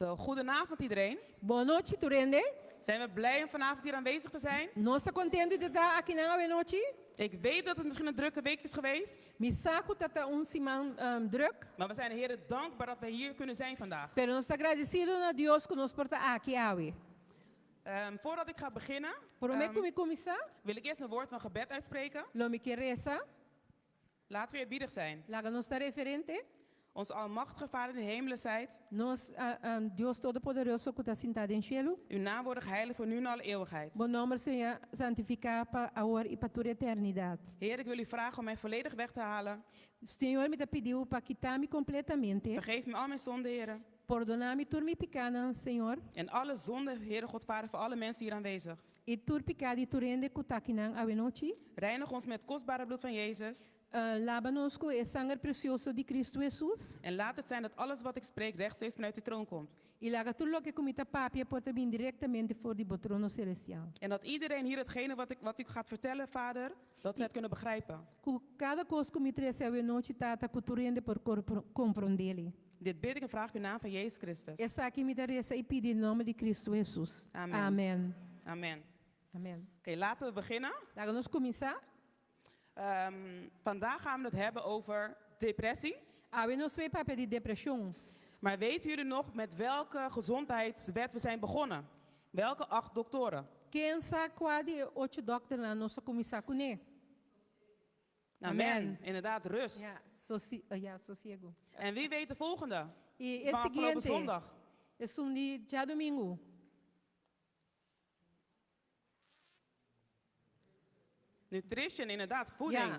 Zo, goedenavond iedereen. Boa noite, Turende. Zijn we blij om vanavond hier aanwezig te zijn? Nós está contente de estar aqui na noite. Ik weet dat het misschien een drukke week is geweest, Me saco tata simão druk. maar we zijn de Heer dankbaar dat we hier kunnen zijn vandaag. Pero nós está agradecido a Deus que nos porta aqui awe. Voordat ik ga beginnen, Por me como começar, wil ik eerst een woord van gebed uitspreken. lo me queresa, Laten we eerbiedig zijn. laga nos está referente. Ons almachtige Vader in de hemelen zijt, Nós Deus todo-poderoso que está sentado em cielo. uw naam wordt geheiligd voor nu en alle eeuwigheid. Bom nome seja santificado para agora e para toda a eternidade. Heer, ik wil u vragen om mij volledig weg te halen. O Senhor me pediu para quitar-me completamente. Vergeef me al mijn zonden, Heer. Perdonar-me tudo me pecado, Senhor. En alle zonden, Heere God Vader, voor alle mensen hier aanwezig. E tudo pecado e turende que está aqui na noite. Reinig ons met het kostbare bloed van Jezus. Lava-nos com o sangue precioso de Cristo Jesus. En laat het zijn dat alles wat ik spreek rechtstreeks vanuit de troon komt. E laga tudo o que comita papia pode vir diretamente voor de trono celestial. En dat iedereen hier hetgene wat u gaat vertellen, Vader, dat ze het kunnen begrijpen. Cada coisa que me traz a noite tata culturende por compreendê-lo. Dit bid ik en vraag ik in naam van Jezus Christus. Essa aqui me interessa e pedir em nome de Cristo Jesus. Amen. Amen. Amen. Amen. Oké, laten we beginnen. Laga nos começar. Vandaag gaan we het hebben over depressie. We nos twee papia de depressão. Maar weten jullie nog met welke gezondheidswet we zijn begonnen? Welke 8 doktoren? Quem sabe qual de 8 dokters na nossa começar com ele? Amen. Inderdaad, rust. Ja, sossego. En wie weet de volgende? E Van esse afgelopen seguinte, zondag. é um dia domingo. Nutrition, inderdaad, voeding.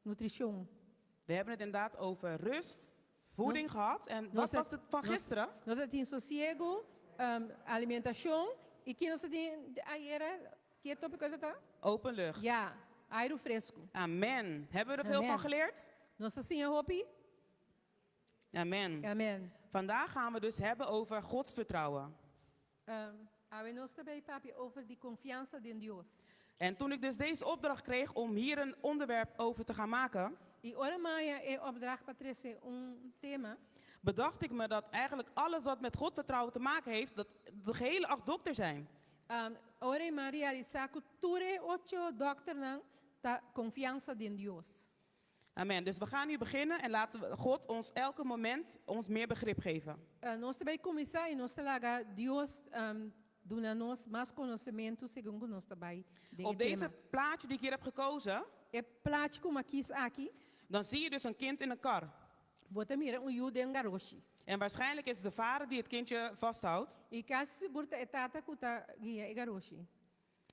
Nutrição. We hebben het inderdaad over rust, voeding gehad. En wat was het van gisteren? Nós temos sossego, alimentação e que nós temos ayer, que tópico é tá? Open lucht. Ja, aero fresco. Amen. Hebben we er veel Amen. van geleerd? Nossa Senhora Hopi. Amen. Amen. Vandaag gaan we dus hebben over Gods vertrouwen. We nós também papi over die confiança in Deus. En toen ik dus deze opdracht kreeg om hier een onderwerp over te gaan maken, E ora Maia é opdracht para trazer tema. bedacht ik me dat eigenlijk alles wat met God vertrouwen te maken heeft, dat de gehele 8 dokters zijn. Ora Maria Isaco, ture 8 dokter nang ta confiança in Deus. Amen. Dus we gaan nu beginnen en laten we God ons elke moment ons meer begrip geven. Nós também começar e nós laga Deus dona nós mais conhecimento segundo nós também. Op deze plaatje die ik hier heb gekozen, É plástico maquis aqui. dan zie je dus een kind in een kar. Bota mira jude en garoshi. En waarschijnlijk is het de vader die het kindje vasthoudt. E caso segurta é tata kuta guia e garoshi.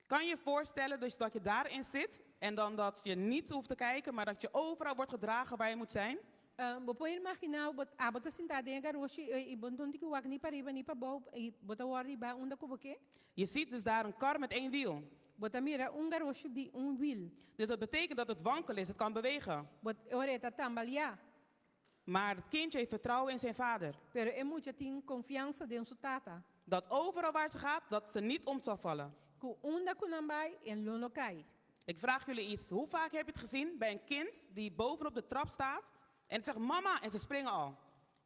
Kan je je voorstellen dus dat je daarin zit en dan dat je niet hoeft te kijken, maar dat je overal wordt gedragen waar je moet zijn? Pode imaginar, bota sentada em garoshi e bonton que wag ni para riba ni para bau e bota wari ba onda kuboke. Je ziet dus daar een kar met 1 wiel. Bota mira garoshi di wiel. Dus dat betekent dat het wankel is, het kan bewegen. Bot oreta tambalia. Maar het kindje heeft vertrouwen in zijn vader. Pero é mucha tin confiança de su tata. Dat overal waar ze gaat, dat ze niet om zal vallen. Ku onda kunambai en lono kai. Ik vraag jullie iets. Hoe vaak heb je het gezien bij een kind die bovenop de trap staat en het zegt mama en ze springen al?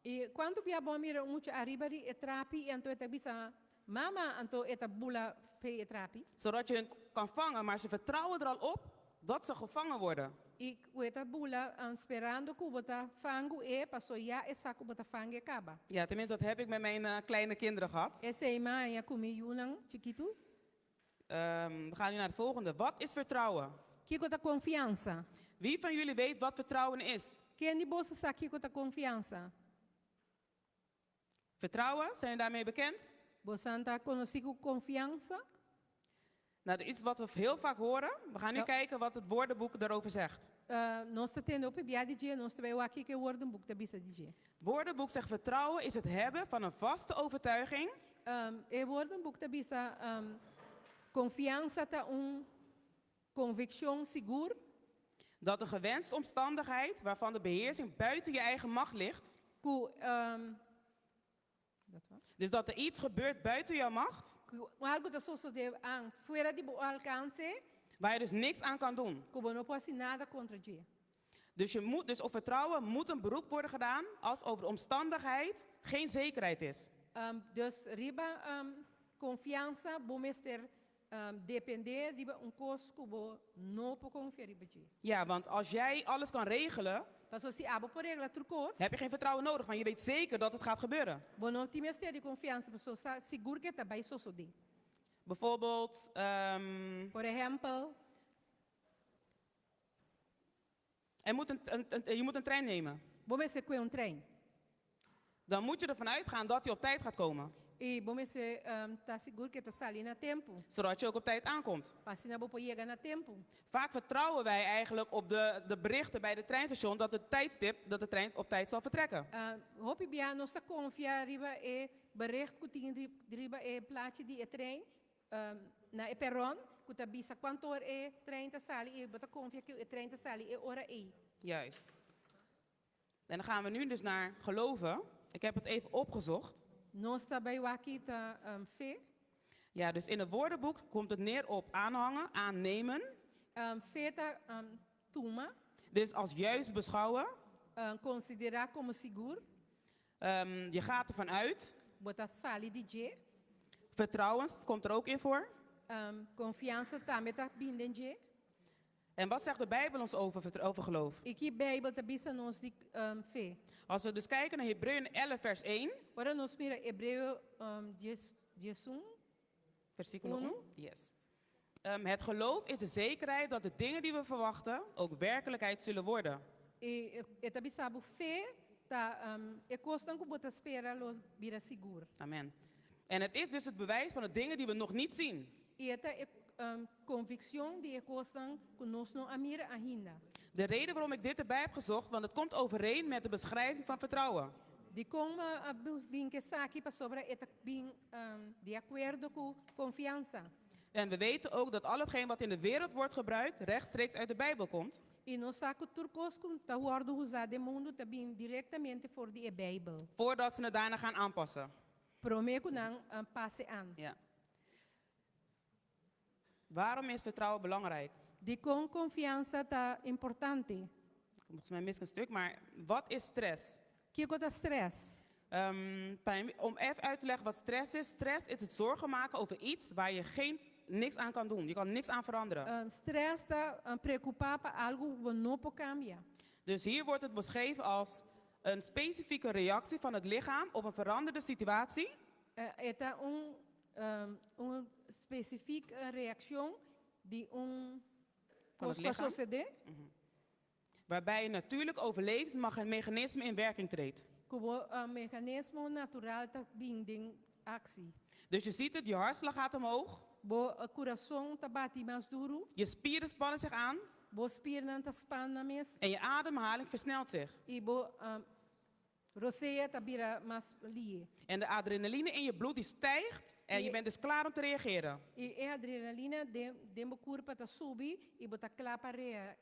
E quando pia bom mira mucha arriba di e trapi en to eta bisa mama anto eta bula pe e trapi. Zodat je hen kan vangen, maar ze vertrouwen er al op dat ze gevangen worden. E eta bula esperando ku bota fangu e paso ya e saku bota fangue kaba. Ja, tenminste dat heb ik met mijn kleine kinderen gehad. Esse ima ya kumi yunang chiquito. We gaan nu naar het volgende. Wat is vertrouwen? Kiko ta confiança. Wie van jullie weet wat vertrouwen is? Quem de bolsa sa kiko ta confiança. Vertrouwen, zijn jullie daarmee bekend? Bosanta conocido confiança. Nou, dat is wat we heel vaak horen. We gaan nu Ja. kijken wat het woordenboek daarover zegt. Nós tendo op bia di dia, nós também aqui que word book ta bisa di dia. Het woordenboek zegt vertrouwen is het hebben van een vaste overtuiging E word book ta bisa confiança ta convicção seguro. dat de gewenste omstandigheid waarvan de beheersing buiten je eigen macht ligt, dus dat er iets gebeurt buiten jouw macht, Algo da suceder fuera de alcance, waar je dus niks aan kan doen. como não posso nada contra dia. Dus op vertrouwen moet een beroep worden gedaan als over de omstandigheid geen zekerheid is. Dus riba confiança, bomester depender, riba un cos cubo no po confia riba ji. Ja, want als jij alles kan regelen, Paso si abo por regla trucos, heb je geen vertrouwen nodig, want je weet zeker dat het gaat gebeuren. bono timester de confiança, paso sa seguro que tá bai soso de. Bijvoorbeeld, Por ejemplo, je moet een trein nemen. bomester que un trem. Dan moet je ervan uitgaan dat hij op tijd gaat komen, E bomester tá seguro que tá sali na tempo. zodat je ook op tijd aankomt. Passina bo pojega na tempo. Vaak vertrouwen wij eigenlijk op de berichten bij de treinstation dat het tijdstip dat de trein op tijd zal vertrekken. Hopi bia nos ta confia riba e bericht kuting riba e plaatje die e trein na e perron kuta bisa quanto e trein ta sali e bota confia que e trein ta sali e ora e. Juist. En dan gaan we nu dus naar geloven. Ik heb het even opgezocht. Nos ta bij waki ta fe. Ja, dus in het woordenboek komt het neer op aanhangen, aannemen. Fe ta tuma, Dus als juist beschouwen. considerar como seguro, Je gaat ervan uit. bota sali di je. Vertrouwens komt er ook in voor. Confiança também ta binden je. En wat zegt de Bijbel ons over geloof? E que Bijbel ta bisa nos di fe. Als we dus kijken naar Hebreeën 11 vers 1. Ora nos mira Hebreu 11. Versículo 1. Uno. Yes. Het geloof is de zekerheid dat de dingen die we verwachten ook werkelijkheid zullen worden. E tabisabu fe ta e costan ku bota spera lo bira seguro. Amen. En het is dus het bewijs van de dingen die we nog niet zien. E eta e convicção die e costan ku nos no amira ainda. De reden waarom ik dit erbij heb gezocht, want het komt overeen met de beschrijving van vertrouwen. De como bin que saki pa sobre eta bin de acordo com confiança. En we weten ook dat al hetgeen wat in de wereld wordt gebruikt, rechtstreeks uit de Bijbel komt. E no saco turcos com ta guardo usar de mundo ta bin diretamente for de Bijbel. Voordat ze het daarna gaan aanpassen. Prometo nang passe aan. Ja. Waarom is vertrouwen belangrijk? De com confiança ta importante. Volgens mij mis ik een stuk, maar wat is stress? Que gota stress? Om even uit te leggen wat stress is. Stress is het zorgen maken over iets waar je niks aan kan doen. Je kan niks aan veranderen. Stress ta preocupar pa algo que não pode cambiar. Dus hier wordt het beschreven als een specifieke reactie van het lichaam op een veranderde situatie. Eta specifieke reactie die Van het cosa lichaam? suceder. Waarbij een natuurlijk overlevingsmechanisme in werking treedt. Como mecanismo natural ta binding actie. Dus je ziet het, je hartslag gaat omhoog. Bo coração ta bate mais duro. Je spieren spannen zich aan. Bo spiernan ta spanna mes. En je ademhaling versnelt zich. E bo roceia ta bira mais lie. En de adrenaline in je bloed die stijgt. En je bent dus klaar om te reageren. E adrenalina de mo corpo ta subi e bo ta clapa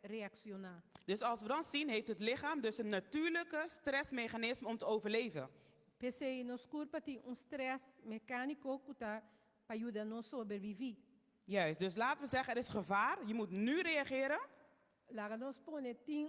reaccionar. Dus als we dan zien, heeft het lichaam dus een natuurlijke stressmechanisme om te overleven. Pensei nos corpo ti stress mecânico que ta pa ajuda nos sobreviver. Juist, dus laten we zeggen, er is gevaar. Je moet nu reageren. Laga nos pone tin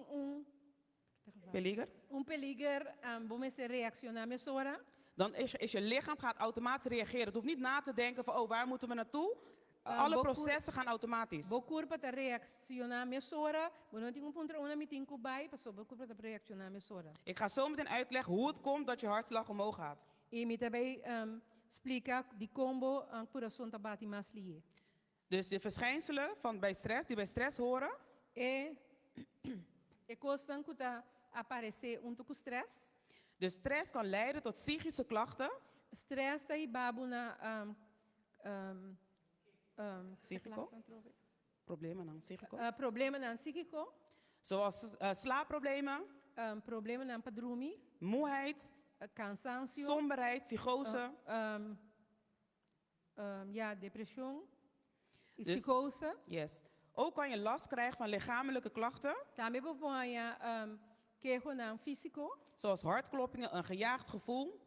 Beliger. peligro, bom se reaccionar mesora. Dan is je lichaam gaat automatisch reageren. Het hoeft niet na te denken van, oh, waar moeten we naartoe? Alle processen gaan automatisch. Bo corpo ta reaccionar mesora, bo não tem ponto uma mitin ku bai, passo bo corpo ta reaccionar mesora. Ik ga zo meteen uitleggen hoe het komt dat je hartslag omhoog gaat. E me também explica de como coração ta bate mais lie. Dus de verschijnselen die bij stress horen, E costan ku ta aparecer com stress. dus stress kan leiden tot psychische klachten. Stress ta ibabu na Psychico? Problemen dan, psychico. problema na psíquico, Zoals slaapproblemen, problema na padrumi, moeheid, cansancio, somberheid, psychose. ja, depressão e Dus- psicose. Yes. Ook kan je last krijgen van lichamelijke klachten, Também proponha queijo na físico, zoals hartkloppingen, een gejaagd gevoel,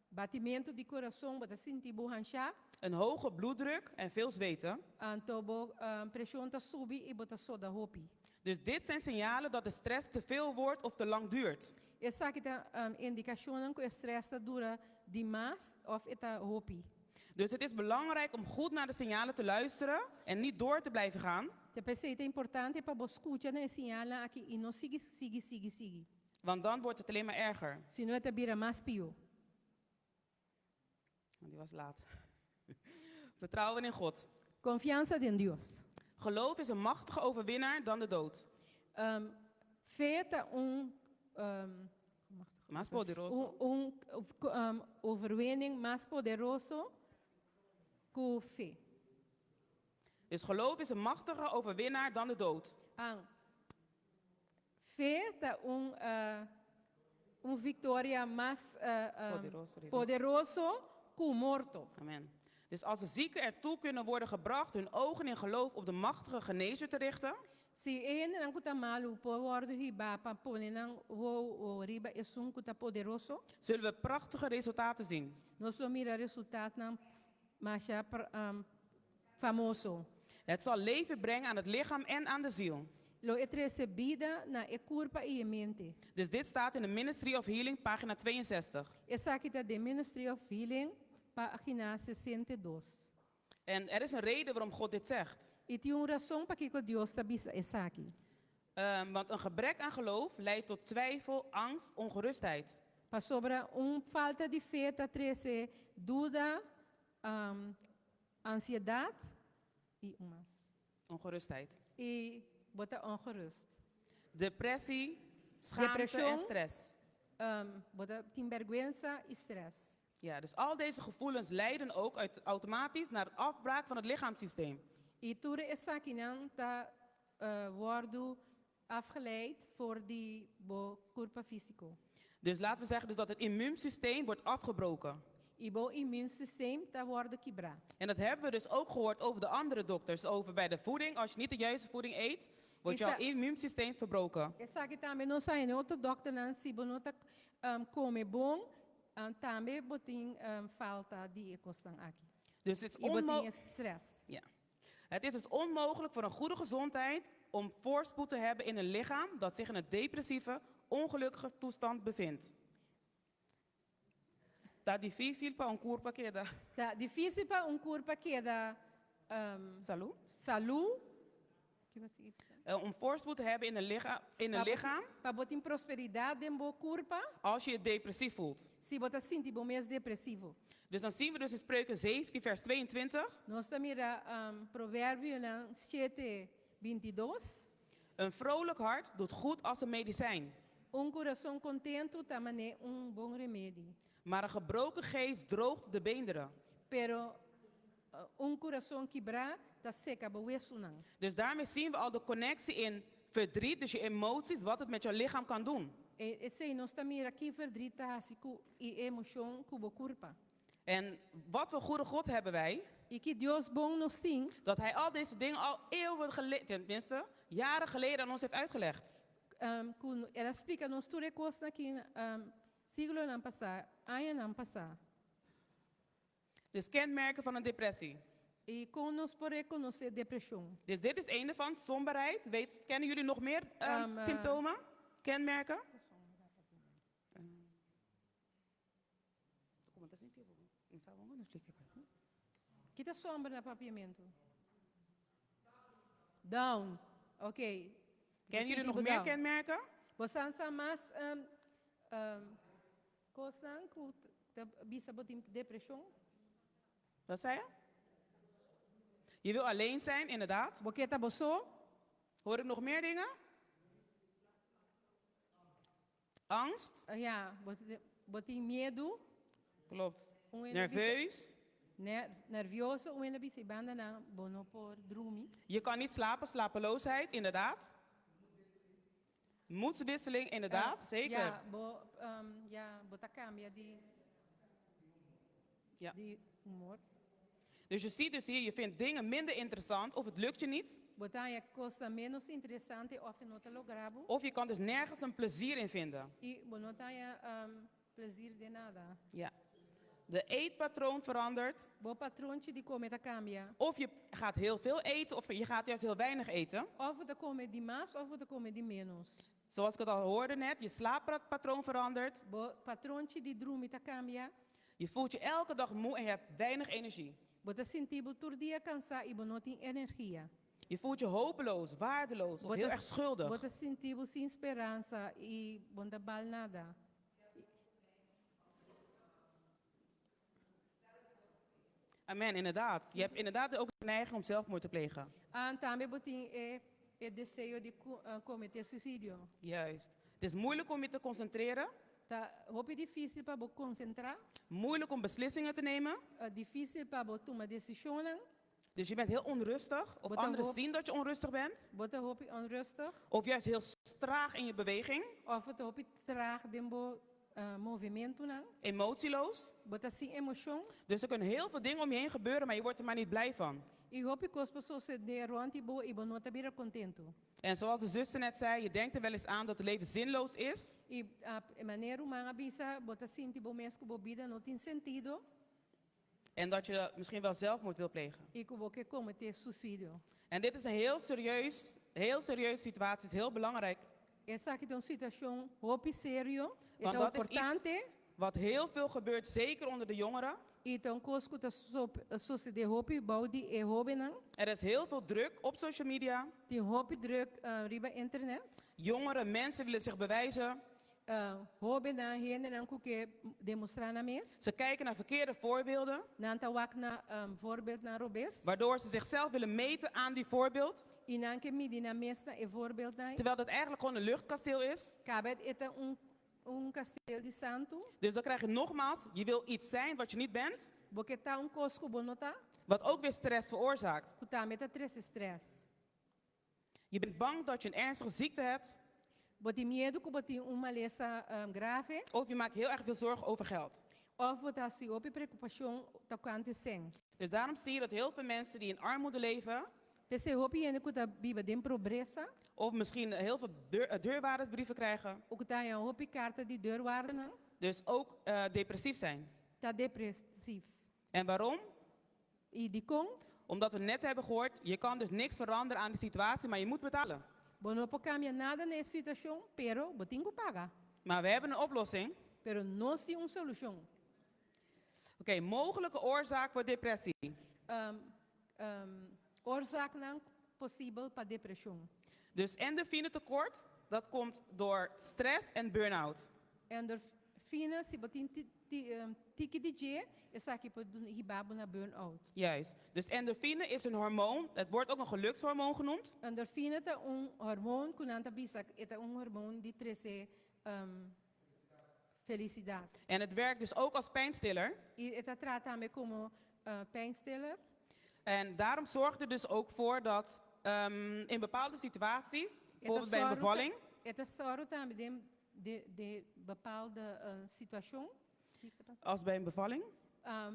batimento de coração, bota sentir borranchar, een hoge bloeddruk en veel zweten. antobo pressão ta subi e bota soda hopi. Dus dit zijn signalen dat de stress te veel wordt of te lang duurt. Essa aqui tá indicação que o stress dura demais of eta hopi. Dus het is belangrijk om goed naar de signalen te luisteren en niet door te blijven gaan. Te pensei é importante para você escutar né sinala aqui e não siga. Want dan wordt het alleen maar erger. Senão eta vira mais pior. Die was laat. Vertrouwen in God. Confiança em Deus. Geloof is een machtige overwinnaar dan de dood. Feita Más poderoso. overwinning mais poderoso que fé. Dus geloof is een machtige overwinnaar dan de dood. Feita vitória mais poderoso que o morto. Amen. Dus als de zieken ertoe kunnen worden gebracht hun ogen in geloof op de machtige genezer te richten, Se ele não está malo, pode riba para pôr não o riba é um que poderoso. zullen we prachtige resultaten zien. Nós vamos mirar resultado não mais famoso. Het zal leven brengen aan het lichaam en aan de ziel. Lo é recebida na e corpo e mente. Dus dit staat in de Ministry of Healing, pagina 62. Essa aqui está de Ministry of Healing, página 62. En er is een reden waarom God dit zegt. E tem razão para que Deus está bisa essa aqui. Want een gebrek aan geloof leidt tot twijfel, angst, ongerustheid. Para sobre falta de fé, está treze dúvida, ansiedade e mais. Ongerustheid. E bota ongerust. Depressie, schaamte Depressie. en stress. Bota tem vergüenza e stress. Ja, dus al deze gevoelens leiden ook automatisch naar het afbraak van het lichaamssysteem. E tudo essa aqui não está worden afgeleid voor die corpo físico. Dus laten we zeggen dus dat het immuunsysteem wordt afgebroken. E o immuunsysteem está worden quebrado. En dat hebben we dus ook gehoord over de andere dokters. Over bij de voeding. Als je niet de juiste voeding eet, wordt jouw immuunsysteem verbroken. Essa aqui também não sai nem outro dokter não se não tá come bom, também botin falta de ecosistema aqui. Dus het is, E botin stress. ja. Het is dus onmogelijk voor een goede gezondheid om voorspoed te hebben in een lichaam dat zich in een depressieve, ongelukkige toestand bevindt. Tá difícil para corpo que dá. Tá difícil para corpo que dá saúde. Om voorspoed te hebben in een lichaam Para botin prosperidade em bo corpo. als je je depressief voelt. Se bota sentir bom mês depressivo. Dus dan zien we dus in Spreuken 17 vers 22. Nós mira provérbio 7:22. Een vrolijk hart doet goed als een medicijn. Coração contento também bom remédio. Maar een gebroken geest droogt de beenderen. Pero coração quebrado tá seca boeso não. Dus daarmee zien we al de connectie in verdriet, dus je emoties, wat het met je lichaam kan doen. Sei nós mira aqui verdriet assim e emoção cubo corpo. En wat een goede God hebben wij. E que Deus bom nos tem. Dat hij al deze dingen al eeuwen geleden, tenminste jaren geleden aan ons heeft uitgelegd. Ela explica nos tudo coisa aqui siglo não passar, ano não passar. Dus kenmerken van een depressie. E com nos por reconhecer depressão. Dus dit is een ervan, somberheid. Kennen jullie nog meer symptomen, kenmerken? Que tá sombra no papiamento? Down. Ok. Kennen jullie nog meer kenmerken? Você sabe mais coisa que bisa botin depressão? Wat zei je? Je wil alleen zijn, inderdaad. Porque tá boso? Hoor ik nog meer dingen? Angst? Ja, botin medo. Klopt. Nerveus? Nervioso, o ena bisa banda na bono por dormir. Je kan niet slapen, slapeloosheid, inderdaad. Moedswisseling, inderdaad, zeker. Ja, bota cambia die humor. Dus je ziet dus hier, je vindt dingen minder interessant of het lukt je niet. Bota je costa menos interessante of je nota lograbo. Of je kan dus nergens een plezier in vinden. E bonota je plezier de nada. Ja. de eetpatroon verandert, bo patroontje die come ta cambia. of je gaat heel veel eten, of je gaat juist heel weinig eten. Of te come di mais, of te come di menos. Zoals ik het al hoorde net, je slaappatroon verandert. Bo patroontje die drumi ta cambia. Je voelt je elke dag moe en je hebt weinig energie. Bo te sentibo tur dia cansa e bo no tem energia. Je voelt je hopeloos, waardeloos of Bo heel te- erg schuldig. Bo te sentibo sem esperança e bonda bal nada. Amen, inderdaad. Je hebt inderdaad ook de neiging om zelfmoord te plegen. En também bo tem e desejo de cometer suicídio. Juist. Het is moeilijk om je te concentreren, Tá roupa difícil para bo concentrar, moeilijk om beslissingen te nemen. difícil para bo tomar decisões, Dus je bent heel onrustig, of Wat dan anderen hoop- zien dat je onrustig bent. bota roupa onrustig, Of juist heel traag in je beweging, of bota roupa traag dembo movimento não, emotieloos. bota sem emoção, Dus er kunnen heel veel dingen om je heen gebeuren, maar je wordt er maar niet blij van. e roupa que as pessoas se de rond e bo não tá bem contento. En zoals de zuster net zei, je denkt er wel eens aan dat het leven zinloos is. E a maneira humana bisa bota sinti bo mesco bo vida não tem sentido, En dat je misschien wel zelfmoord wil plegen. e que bo que cometer suicídio. En dit is een heel serieus situatie. Het is heel belangrijk. Essa aqui tem uma situação roupa sério, é Want tão dat is iets- importante. Wat heel veel gebeurt, zeker onder de jongeren. Então, coisas que sucede roupa, balde e roupa não. Er is heel veel druk op social media. Tem roupa druk riba internet. Jongeren, mensen willen zich bewijzen. Roupa na rede não que demonstrar na mes. Ze kijken naar verkeerde voorbeelden, Não tá wak na voorbeeld na robes. waardoor ze zichzelf willen meten aan die voorbeeld. E não que midi na mes na e voorbeeld na. Terwijl dat eigenlijk gewoon een luchtkasteel is. Cabet eta castelo de santo. Dus dan krijg je nogmaals, je wil iets zijn wat je niet bent. Porque tá cosco bonota. Wat ook weer stress veroorzaakt. Kuta meta tres stress. Je bent bang dat je een ernstige ziekte hebt. Boti medo que boti maleza grave. Of je maakt heel erg veel zorgen over geld. Of bota se op preocupação tá quanto sem. Dus daarom zie je dat heel veel mensen die in armoede leven, Pese hopi ene kuta biba den pobreza. of misschien heel veel deurwaardersbrieven krijgen, O kuta ya hopi carta de deurwaarde não. dus ook depressief zijn. Tá depressief. En waarom? E de com, Omdat we net hebben gehoord, je kan dus niks veranderen aan de situatie, maar je moet betalen. bono po cambia nada nessa situação, pero botingo paga. Maar we hebben een oplossing. Pero não se solução. Oké, mogelijke oorzaak voor depressie. Oorzaak não possível para depressão. Dus endorfinetekort, dat komt door stress en burn-out. Endorfina, se botin tiki de je, essa aqui pode ribabo na burn-out. Juist. Dus endorfine is een hormoon, het wordt ook een gelukshormoon genoemd. Endorfina é hormoon, kunanta bisa, é hormoon die trece felicidade. En het werkt dus ook als pijnstiller. E esta trata me como pijnstiller. En daarom zorgt er dus ook voor dat in bepaalde situaties, bijvoorbeeld bij een bevalling, Esta soro também de bepaalde situação. als bij een bevalling,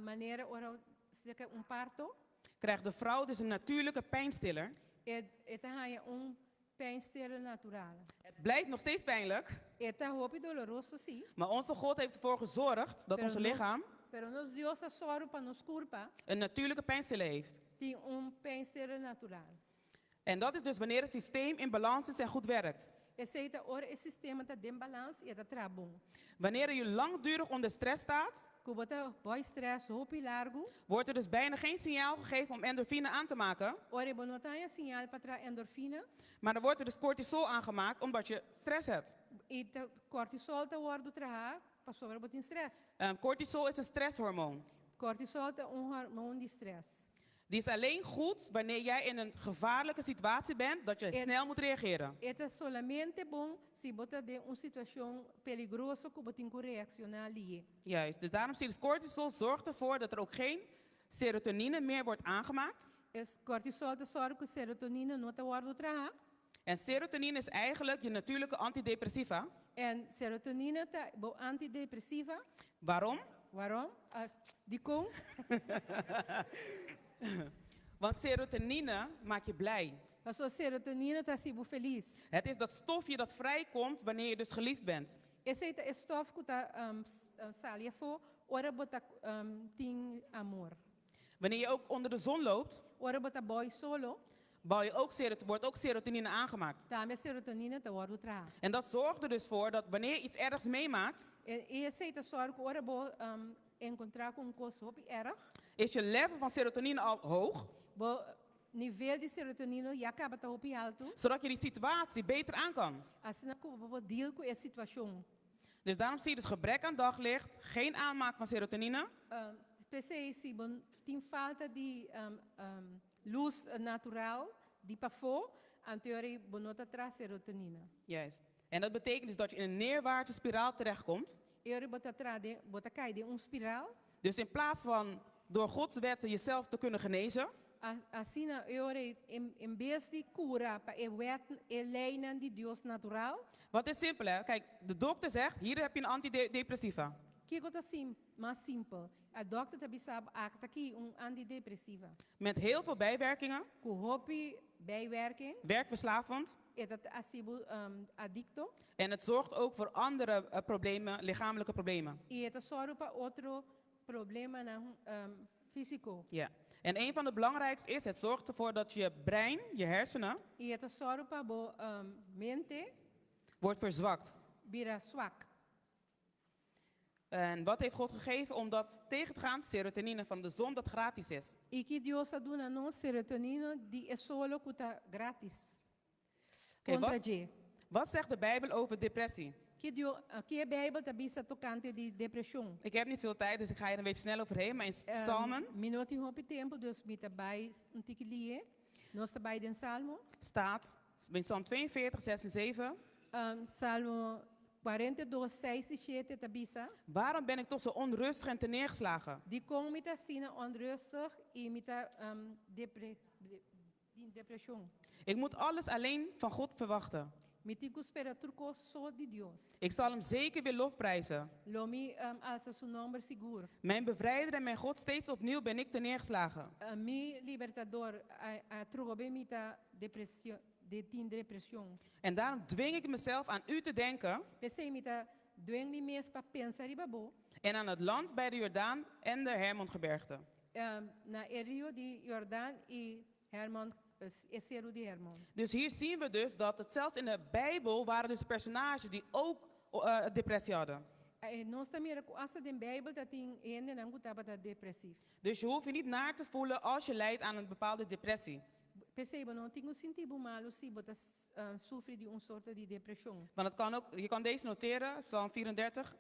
Maneira ora seca parto. krijgt de vrouw dus een natuurlijke pijnstiller. Esta haya pijnstiller natural. Het blijft nog steeds pijnlijk, Esta hopi doloroso sim. maar onze God heeft ervoor gezorgd dat onze lichaam Pero nos Dios a soro para nos culpa. een natuurlijke pijnstiller heeft. Tem pijnstiller natural. En dat is dus wanneer het systeem in balans is en goed werkt. Esse ora esse sistema tá de balance e tá trabom. Wanneer je langdurig onder stress staat, Kubota boy stress hopi largo. wordt er dus bijna geen signaal gegeven om endorfine aan te maken. Ora bonotanya sinal para endorfina. Maar dan wordt er dus cortisol aangemaakt omdat je stress hebt. E cortisol tá wardo traha para sobre botin stress. Cortisol is een stresshormoon. Cortisol é hormoon de stress. Die is alleen goed wanneer jij in een gevaarlijke situatie bent, dat je snel moet reageren. É solamente bom se bota de situação peligrosa que botin que reaccionar ali. Juist, dus daarom zie je dus cortisol zorgt ervoor dat er ook geen serotonine meer wordt aangemaakt. Es cortisol de sorgo que serotonina não tá wardo traha. En serotonine is eigenlijk je natuurlijke antidepressiva. En serotonina tá bo antidepressiva. Waarom? Waarom? Die kom. Want serotonine maakt je blij. A sua serotonina tá se feliz. Het is dat stofje dat vrijkomt wanneer je dus geliefd bent. Esse é stof que tá salia fo, ora bota ting amor. Wanneer je ook onder de zon loopt, Ora bota boy solo, wordt ook serotonine aangemaakt. também serotonina te word tra. En dat zorgt er dus voor dat wanneer je iets ergs meemaakt, E sei te sorg ora bo encontrar com coisa hopi erg. is je level van serotonine al hoog, Bo nível de serotonina já acaba te hopi alto. zodat je die situatie beter aan kan. Assim que bo deal com a situação. Dus daarom zie je dus gebrek aan daglicht, geen aanmaak van serotonine. Pensei se bon tem falta de luz natural de pafo, anterior bonota tra serotonina. Juist. En dat betekent dus dat je in een neerwaartse spiraal terechtkomt. Eu bota tra de bota cai de spiraal. Dus in plaats van door Gods wetten jezelf te kunnen genezen, Assim eu em vez de cura para e wet e leinen de Deus natural, wat is simpel hè? Kijk, de dokter zegt, hier heb je een antidepressiva. que gota mais simples. A doctor também sabe aqui antidepressiva. Met heel veel bijwerkingen, Com hopi bijwerking, werkverslavend. é dat assim adicto. En het zorgt ook voor andere problemen, lichamelijke problemen. E é só para outro problema na físico. Ja. En een van de belangrijkste is, het zorgt ervoor dat je brein, je hersenen, E é só para bo mente wordt verzwakt. vira swak. En wat heeft God gegeven om dat tegen te gaan? Serotonine van de zon dat gratis is. E que Deus aduna não serotonina de é solo cuta grátis. Oké, Contra je. wat zegt de Bijbel over depressie? Que a Bijbel também está tocante de depressão. Ik heb niet veel tijd, dus ik ga hier een beetje snel overheen. Maar in Psalmen Minuto em hopi tempo, dus met daarbij een tikje lie. Nós daarbij den Salmo. staat, in Psalm 42, 6 en 7. Salmo 42, 6 e 7 tabisa. Waarom ben ik toch zo onrustig en terneergeslagen? Die kom met a sina onrustig en met a depressão. Ik moet alles alleen van God verwachten. Met die espera turco só de Deus. Ik zal hem zeker weer lofprijzen. Lomi alça seu nome seguro. Mijn bevrijder en mijn God, steeds opnieuw ben ik terneergeslagen. Mi libertador a trobe met a depressão, de tin depressão. En daarom dwing ik mezelf aan u te denken Pensei met a doeng mi mes pa pensar ibabo. en aan het land bij de Jordaan en de Hermongebergte. Na Rio de Jordaan e Hermon, Ecero de Hermon. Dus hier zien we dus dat het zelfs in de Bijbel waren dus personages die ook depressie hadden. Nós também asa den Bijbel dat in ene não gostava da depressief. Dus je hoeft je niet naar te voelen als je lijdt aan een bepaalde depressie. Pensei, não tenho sentido malo se botas sofre de soort de depressão. Want het kan ook, je kan deze noteren, Psalm 34,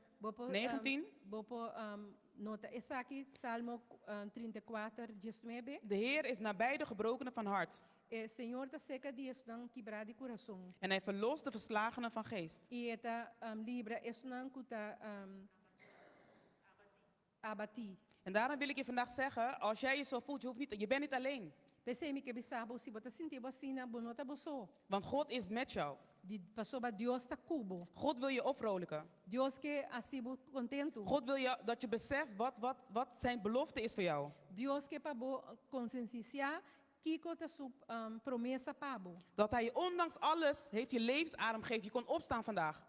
19. Bopo nota essa aqui, Salmo 34, 19. De Heer is nabij de gebrokenen van hart. Senhor ta seca de estão quebrado de coração. En hij verlost de verslagenen van geest. E eta libra estão kuta abati. En daarom wil ik je vandaag zeggen, als jij je zo voelt, je bent niet alleen. Pensei me que bisabo se botas sentir bocina bonota boso. Want God is met jou. De passou ba Deus ta cubo. God wil je opvrolijken. Deus que asibo contento. God wil dat je beseft wat zijn belofte is voor jou. Deus que pabo consciencia kiko ta sub promessa pabo. Dat hij je ondanks alles heeft je levensadem gegeven. Je kon opstaan vandaag.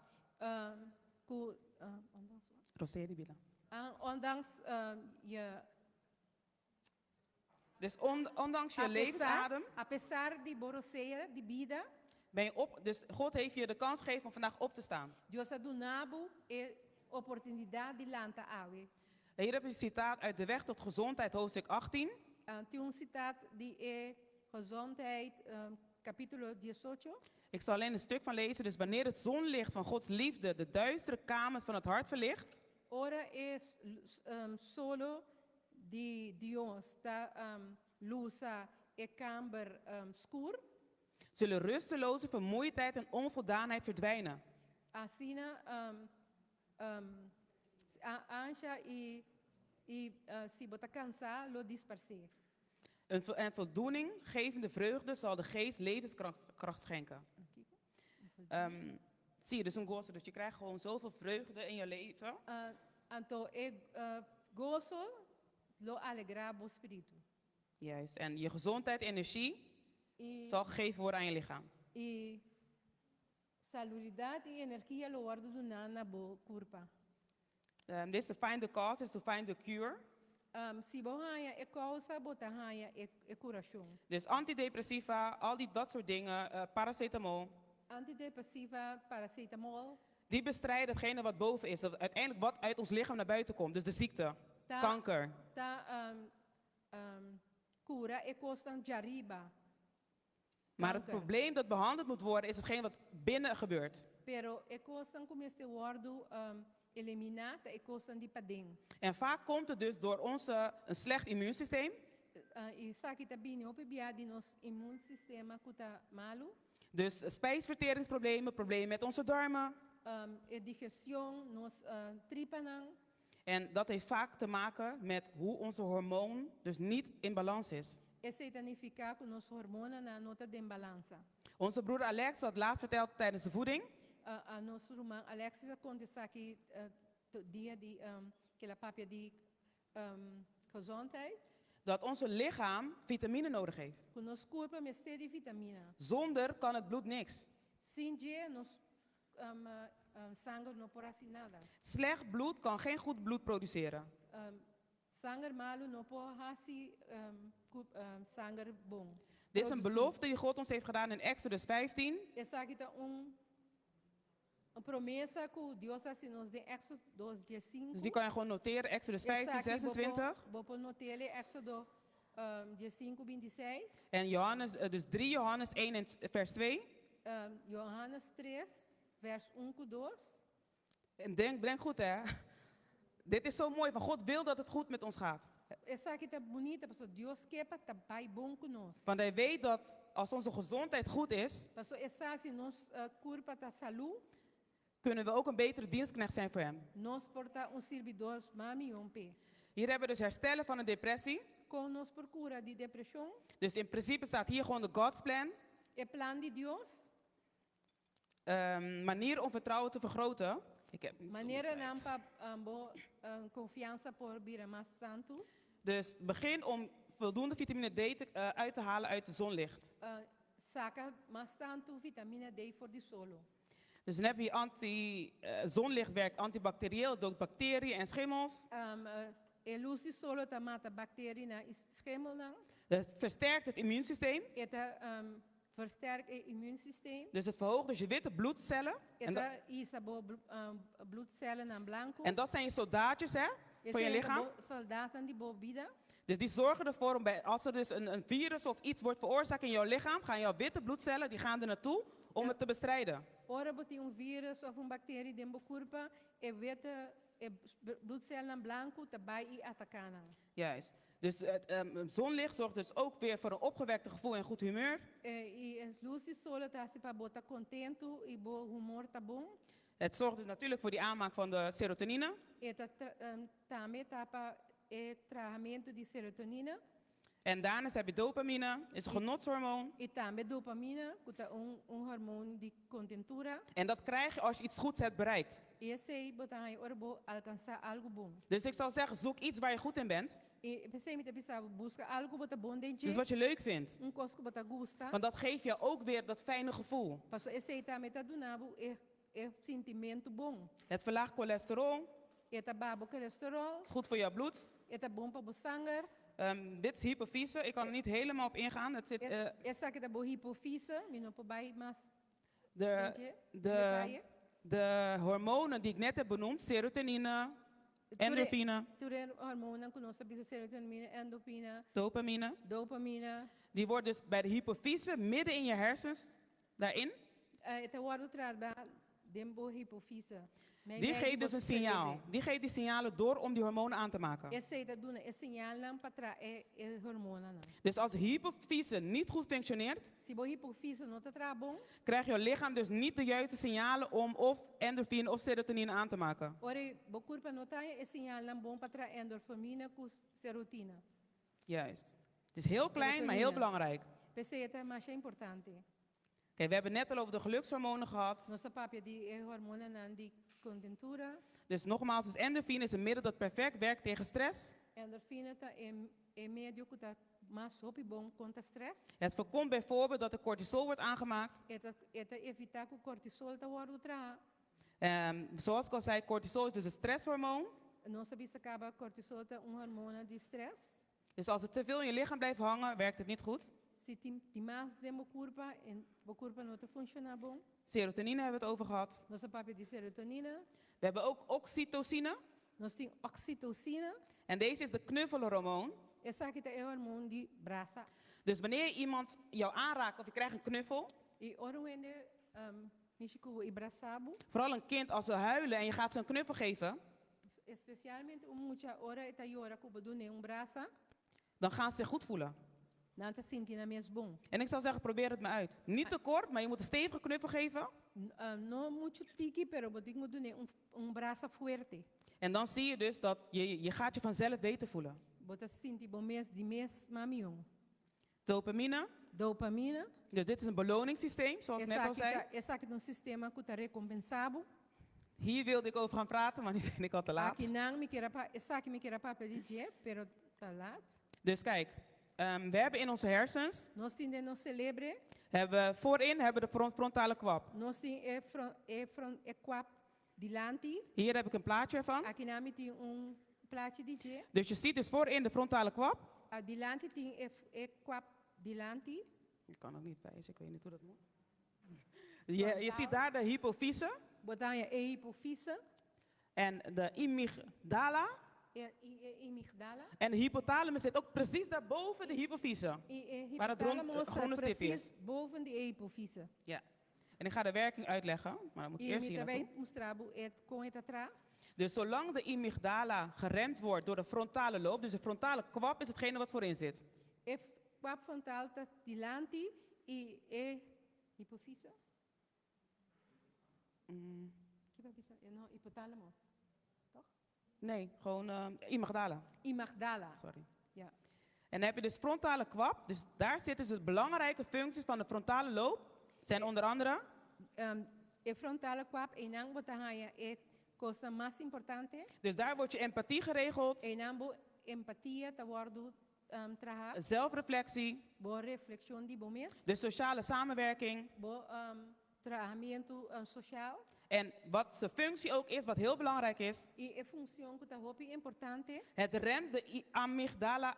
Roseer die billen. Ondanks je Dus ondanks je levensadem apesar de boroseia de vida, ben je op. Dus God heeft je de kans gegeven om vandaag op te staan. Deus adunabo e oportunidade de lanta awe. Hier heb je een citaat uit De Weg tot Gezondheid, hoofdstuk 18. Tem citaat de gezondheid capítulo 18. Ik zal alleen een stuk van lezen. Dus wanneer het zonlicht van Gods liefde de duistere kamers van het hart verlicht, Ora es solo de Deus ta lusa e camber skur. zullen rusteloze vermoeidheid en onvoldaanheid verdwijnen. Asina anja e se bota cansar lo disperser. Een voldoening gevende vreugde zal de geest levenskracht schenken. Zie je, dus een gozo. Dus je krijgt gewoon zoveel vreugde in je leven. Anto gozo lo alegra bo spiritu. Juist. En je gezondheid, energie zal gegeven worden aan je lichaam. E salubridade e energia lo guardo do na bo curpa. This to find the cause is to find the cure. Si bohaya e causa, botahaya e curação. Dus antidepressiva, dat soort dingen, paracetamol. Antidepressiva, paracetamol. Die bestrijden hetgene wat boven is. Dat uiteindelijk wat uit ons lichaam naar buiten komt. Dus de ziekte, kanker. Cura e costa jariba. Maar het Kanker. probleem dat behandeld moet worden is hetgeen wat binnen gebeurt. Pero e costa comeste worden eliminada e costa di pading. En vaak komt het dus door een slecht immuunsysteem. E sabe que bem op di nos immuunsistema kuta malu. Dus spijsverteringsproblemen, problemen met onze darmen. E digestão nos tripanang. En dat heeft vaak te maken met hoe onze hormoon dus niet in balans is. E significa que nos hormona na nota de balança. Onze broer Alex had laatst verteld tijdens de voeding. A nosso irmão Alexis aconteceu aqui dia de que la papia de gezondheid. Dat onze lichaam vitamine nodig heeft. Que nos corpo meste de vitamina. Zonder kan het bloed niks. Sem dia nos sangue não por assim nada. Slecht bloed kan geen goed bloed produceren. Sangue malo não por assim sangue bom. Dit is een belofte die God ons heeft gedaan in Exodus 15. Essa aqui tá een promessa que Deus assim nos de Éxodo 5. Dus die kan je gewoon noteren, Exodus 15, 26. Vou noteren Éxodo 5, 26. En Johannes, dus 3 Johannes 1 en vers 2. Johannes 3, vers 1 en 2. En denk goed hè. Dit is zo mooi, van God wil dat het goed met ons gaat. Essa aqui tá bonita, pastor. Deus quer para bai bom conosco. Want hij weet dat als onze gezondheid goed is, Pastor, essa se nos curpa ta saúde, kunnen we ook een betere dienstknecht zijn voor hem. nos porta servidor mami ompe. Hier hebben we dus herstellen van een depressie. Com nos procura de depressão, Dus in principe staat hier gewoon de God's plan. é plan de Deus. Manier om vertrouwen te vergroten. Ik heb niet Maneira zoveel tijd. nampa confiança por vir mais tanto. Dus begin om voldoende vitamine D uit te halen uit de zonlicht. Saca mais tanto vitamina D voor de solo. Dus dan heb je zonlicht werkt antibacterieel, doodt bacteriën en schimmels. Luz de solo ta mata bacteria na schemel na. Het versterkt het immuunsysteem. Eta versterkt het immuunsysteem. Dus het verhoogt dus je witte bloedcellen. Eta isa bo bloedcellen na blanco. En dat zijn je soldaatjes hè, voor je lichaam. Soldaten die bo vida. Dus die zorgen ervoor, als er dus een virus of iets wordt veroorzaakt in jouw lichaam, gaan jouw witte bloedcellen, die gaan er naartoe om het te bestrijden. Ora boti virus of bacterie dentro corpo, e witte bloedcellen blanco tabai i atacana. Juist. Dus het zonlicht zorgt dus ook weer voor een opgewekte gevoel en goed humeur. E luz de sol tá se para botar contento e bo humor tá bom. Het zorgt dus natuurlijk voor die aanmaak van de serotonine. E também tá para tratamento de serotonina. En daarnaast heb je dopamine, is een genotshormoon. E também dopamina, que é hormônio de contentura. En dat krijg je als je iets goeds hebt bereikt. E esse botar aí orbo alcançar algo bom. Dus ik zou zeggen, zoek iets waar je goed in bent. E pensei me pensava busca algo botar bom dentro. Dus wat je leuk vindt. Coisa que botar gusta. Want dat geeft je ook weer dat fijne gevoel. Passo esse também tá donado é sentimento bom. Het verlaagt cholesterol. E tá babo colesterol. Het is goed voor jouw bloed. E tá bom para o sangue. Dit is hypofyse. Ik kan er niet helemaal op ingaan. Het zit, Essa aqui da boa hipofise, me não pode mais. de hormonen die ik net heb benoemd, serotonine, endorfine, Toen hormonen kunnen onze serotonine, endorfine, dopamine, die worden dus bij de hypofyse midden in je hersens, daarin. Het wordt trabalhado dentro da hipofise. Die geeft dus een signaal. Die geeft die signalen door om die hormonen aan te maken. Dus als de hypofyse niet goed functioneert, krijgt je lichaam dus niet de juiste signalen om of endorfine of serotonine aan te maken. Juist. Het is heel klein, maar heel belangrijk. Kijk, we hebben net al over de gelukshormonen gehad. Dus nogmaals, dus endorfine is een middel dat perfect werkt tegen stress. Het voorkomt bijvoorbeeld dat er cortisol wordt aangemaakt. Zoals ik al zei, cortisol is dus een stresshormoon. Nós sabemos que acaba cortisol é hormônio de stress. Dus als het te veel in je lichaam blijft hangen, werkt het niet goed. Se tem mais de meu corpo e o corpo não funciona bom. Serotonine hebben we het over gehad. Nossa papel de serotonina. We hebben ook oxytocine. Nós temos oxitocina. En deze is de knuffelhormoon. Essa aqui é o hormônio de braça. Dus wanneer iemand jou aanraakt of je krijgt een knuffel, E orwende Michiku e braçabo. vooral een kind als ze huilen en je gaat ze een knuffel geven, Especialmente muita hora eta hora que eu dou braça. dan gaan ze zich goed voelen. Não te sentindo mesmo bom. En ik zou zeggen, probeer het maar uit. Niet te kort, maar je moet een stevige knuffel geven. Não muito sticky, pero eu digo do braço forte. En dan zie je dus dat je gaat je vanzelf beter voelen. Bota sentir bom mês de mês mamion. Dopamine. Dopamina. Dus dit is een beloningssysteem, zoals ik net al zei. Essa aqui é um sistema que está recompensado. Hier wilde ik over gaan praten, maar nu ben ik al te laat. Aqui não me queira essa aqui me queira papel de jet, pero tá laat. Dus kijk, we hebben in onze hersens, Nós temos no celebre, voorin hebben we de frontale kwap. nós temos quap dilante. Hier heb ik een plaatje ervan. Aqui não me tem plaatje de jet. Dus je ziet dus voorin de frontale kwap. Dilante tem quap dilante. Ik kan ook niet wijzen, ik weet niet hoe dat moet. Je ziet daar de hypofyse Botar a hipofise. en de amygdala. Amygdala. En de hypothalamus zit ook precies daarboven de hypofyse. Waar het groene stipje is. Boven de hipofise. Ja. En ik ga de werking uitleggen, maar dan moet ik eerst hier naartoe. Dus zolang de amygdala geremd wordt door de frontale loop, dus de frontale kwap is hetgene wat voorin zit. Kwap frontal está dilante e hipofise. No, hypothalamus. Toch? Nee, gewoon amygdala. Amygdala. Sorry. Ja. En dan heb je dus frontale kwap, dus daar zitten dus de belangrijke functies van de frontale loop. Zijn onder andere. E frontale kwap enang botahaya e cosa mais importante. Dus daar wordt je empathie geregeld. Enang empatia te worden traha. Zelfreflectie. Bo reflexion di bomes. De sociale samenwerking. Bo trahamento social. En wat zijn functie ook is, wat heel belangrijk is. E função que tá hopi importante. Het remt de amygdala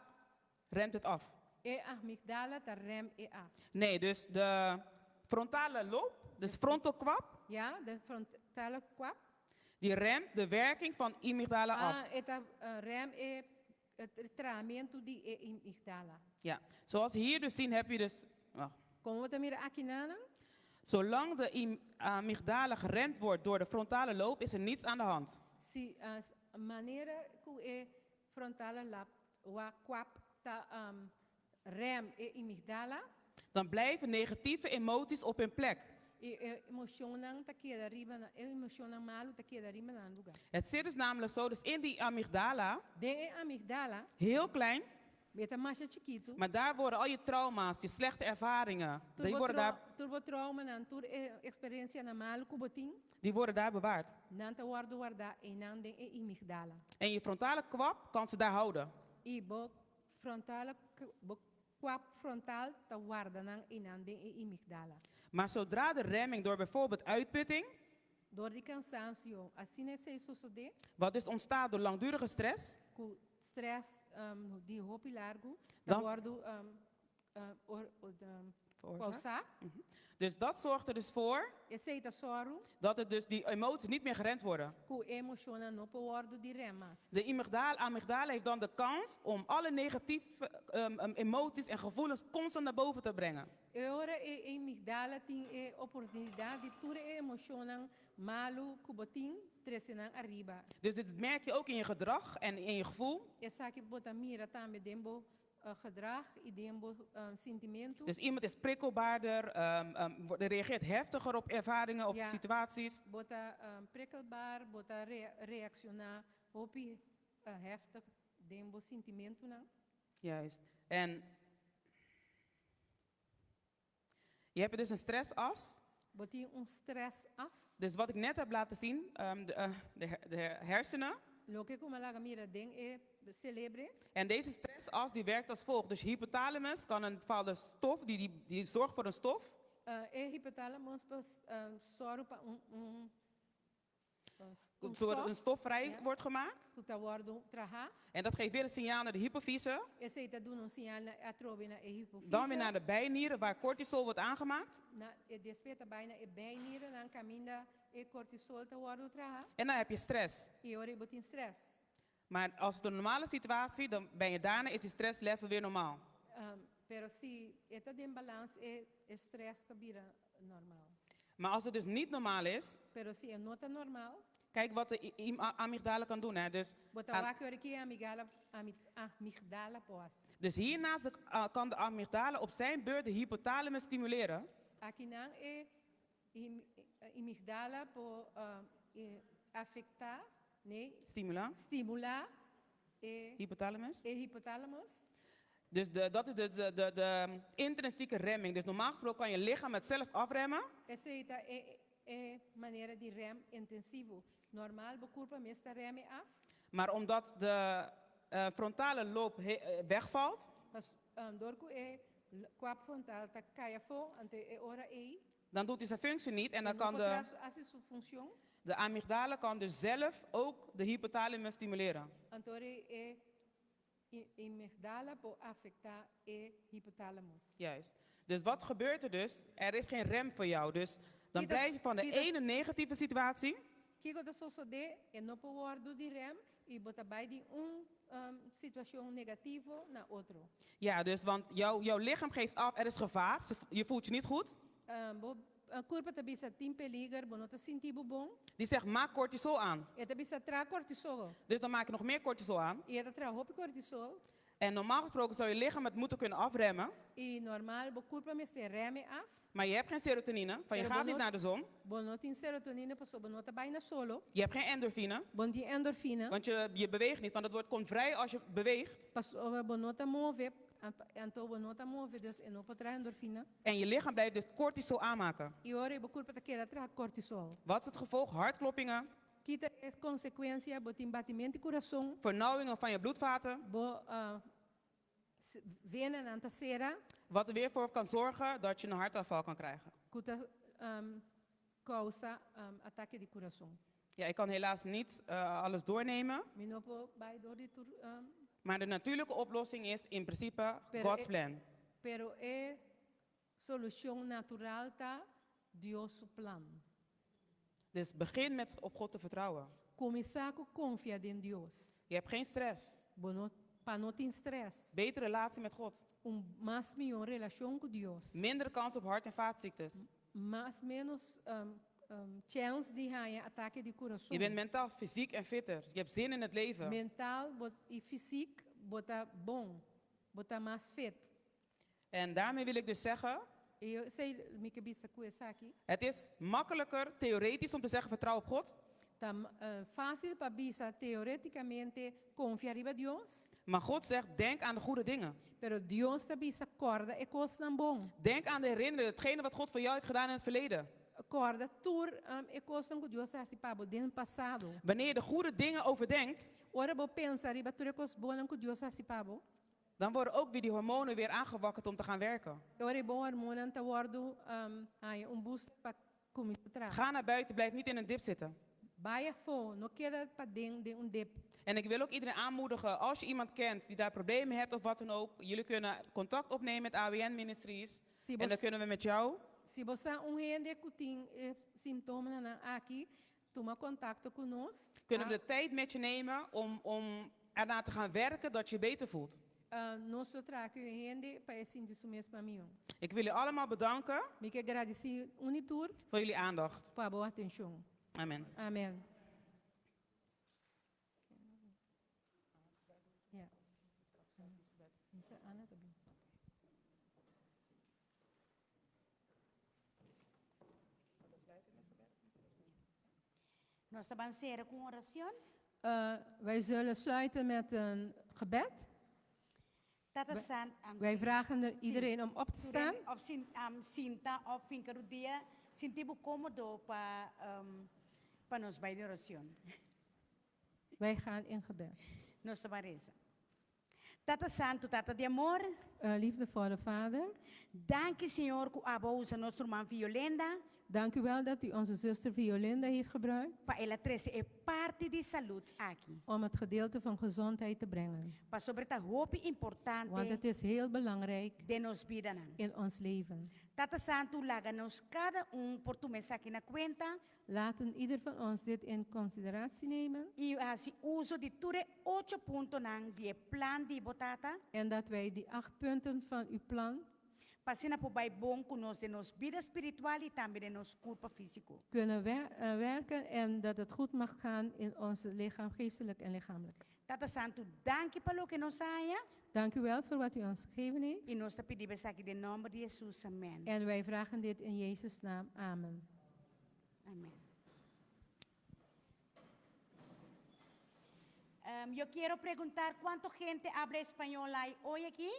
remt het af. E amygdala ta rem e a. Nee, dus de frontale loop, dus frontal kwap. Ja, de frontale kwap. Die remt de werking van amygdala af. Eta rem e het trahamento di e amygdala. Ja, zoals hier dus zien heb je dus. Como we mira aqui nana? Zolang de amygdala geremd wordt door de frontale loop, is er niets aan de hand. Si maneira que e frontale lap wa kwap ta rem e amygdala. Dan blijven negatieve emoties op hun plek. Emocionam ta queda riba na emocionam malo ta queda riba na lugar. Het zit dus namelijk zo, dus in die amygdala, De amygdala, heel klein, beta mais chiquito. maar daar worden al je trauma's, je slechte ervaringen, die Turbo trauma nan tur experiência na malo kubotin. die worden daar bewaard. Nan ta guarda e nan de amygdala. En je frontale kwap kan ze daar houden. E bo frontale bo kwap frontal ta guarda nan e nan de amygdala. Maar zodra de remming door bijvoorbeeld uitputting, Door de cansancio, assim é se suceder, wat dus ontstaat door langdurige stress, com stress de roupa largo, Dan- causar, dus dat zorgt er dus voor aceita soro, dat het dus die emoties niet meer geremd worden. com emociona no poordo de remas. De amygdala heeft dan de kans om alle negatieve emoties en gevoelens constant naar boven te brengen. E ora e amigdala tem e oportunidade de tudo emocionam malo, cubotin, tresinang arriba. Dus dit merk je ook in je gedrag en in je gevoel. Essa que bota mira também dembo gedrag e dembo sentimento. Dus iemand is prikkelbaarder, reageert heftiger op ervaringen of Ja. situaties. Bota prikkelbaar, bota reaccionar, hopi heftig, dembo sentimento não. Juist. En je hebt dus een stressas. Boti stressas. Dus wat ik net heb laten zien, de hersenen. Lo que como laga mira den e celebre. En deze stressas die werkt als volgt. Dus hypothalamus kan een bepaalde stof, die zorgt voor een stof. E hypothalamus soro pa zodat een stof vrij wordt gemaakt. En dat geeft weer een signaal naar de hypofyse. Dan weer naar de bijnieren waar cortisol wordt aangemaakt. En dan heb je stress. Maar als het een normale situatie, dan ben je daarna, is die stresslevel weer normaal. Maar als het dus niet normaal is, kijk wat de amygdala kan doen. Hè. Dus hiernaast kan de amygdala op zijn beurt de hypothalamus stimuleren. Stimula. Hypothalamus. Dus dat is de intrinsieke remming. Dus normaal gesproken kan je lichaam het zelf afremmen. Maar omdat de frontale loop wegvalt, dan doet hij zijn functie niet en dan kan de amygdala kan dus zelf ook de hypothalamus stimuleren. Juist. Dus wat gebeurt er dus? Er is geen rem voor jou. Dus dan blijf je van de ene negatieve situatie. Ja, dus want jouw lichaam geeft af, er is gevaar. Je voelt je niet goed. Die zegt, maak cortisol aan. Dus dan maak je nog meer cortisol aan. En normaal gesproken zou je lichaam het moeten kunnen afremmen. Maar je hebt geen serotonine, van je gaat niet naar de zon. Je hebt geen endorfine. Want je beweegt niet, want het komt vrij als je beweegt. En je lichaam blijft dus cortisol aanmaken. Wat is het gevolg? Hartkloppingen. Vernauwingen van je bloedvaten. Wat er weer voor kan zorgen dat je een hartaanval kan krijgen. Ja, ik kan helaas niet alles doornemen. Maar de natuurlijke oplossing is in principe God's plan. Pero solution natural ta Dios plan. Dus begin met op God te vertrouwen. Confia in Dios. Je hebt geen stress. Stress. Betere relatie met God. Más mejor relación con Dios. Minder kans op hart- en vaatziektes. Menos chance die hij ataque die coração. Je bent mentaal, fysiek en fitter. Je hebt zin in het leven. Mental en fysiek bota bom, bota mais fit. En daarmee wil ik dus zeggen, het is makkelijker theoretisch om te zeggen vertrouw op God. Fácil para bisa teoreticamente confiar en Dios. Maar God zegt, denk aan de goede dingen. Pero Dios te bisa corda e coisa bom. Denk aan de herinneringen, hetgene wat God voor jou heeft gedaan in het verleden. Corda tour e coisa que Dios ha sido den passado. Wanneer je de goede dingen overdenkt, ora bo pensar e bature cos bonan que Dios ha sido. Dan worden ook weer die hormonen weer aangewakkerd om te gaan werken. Ora bo hormonen te worden boost para começar. Ga naar buiten, blijf niet in een dip zitten. En ik wil ook iedereen aanmoedigen, als je iemand kent die daar problemen heeft of wat dan ook, jullie kunnen contact opnemen met AWN Ministries en dan kunnen we met jou. Se você gente que tem sintomas aqui, toma contato conosco. Kunnen we de tijd met je nemen om ernaar te gaan werken dat je je beter voelt. Ik wil jullie allemaal bedanken voor jullie aandacht. Amen. Amen. Nós avancemos com oração. Wij zullen sluiten met een gebed. Wij vragen iedereen om op te staan. Of sinta of vinker dia, sintibu cómodo para nos bij de oração. Wij gaan in gebed. Nós tabareza. Tata Santo, Tata de amor. Liefdevolle Vader. Dank je, Senhor, que abusa nossa irmã Violenda. Dank u wel dat u onze zuster Violinda heeft gebruikt. Para ela trazer é parte de saúde aqui. Om het gedeelte van gezondheid te brengen. Para sobre esta hoop importante. Want het is heel belangrijk de nos vida in ons leven. Tata Santo laga nos cada por tu mensaje na cuenta. Laten ieder van ons dit in consideratie nemen. E assim uso de ture 8 puntos nang die plan di botata. En dat wij die 8 punten van uw plan Passina por bai bom com nos de nos vida espiritual e também de nos corpo físico. kunnen werken en dat het goed mag gaan in ons lichaam, geestelijk en lichamelijk. Tata Santo, dank je pelo que nos haya. Dank u wel voor wat u ons gegeven heeft. E nós te pedimos aqui de nome de Jesus, amém. En wij vragen dit in Jezus' naam. Amen. Amém. Eu quero perguntar quanto gente habla espanhol aí hoje aqui?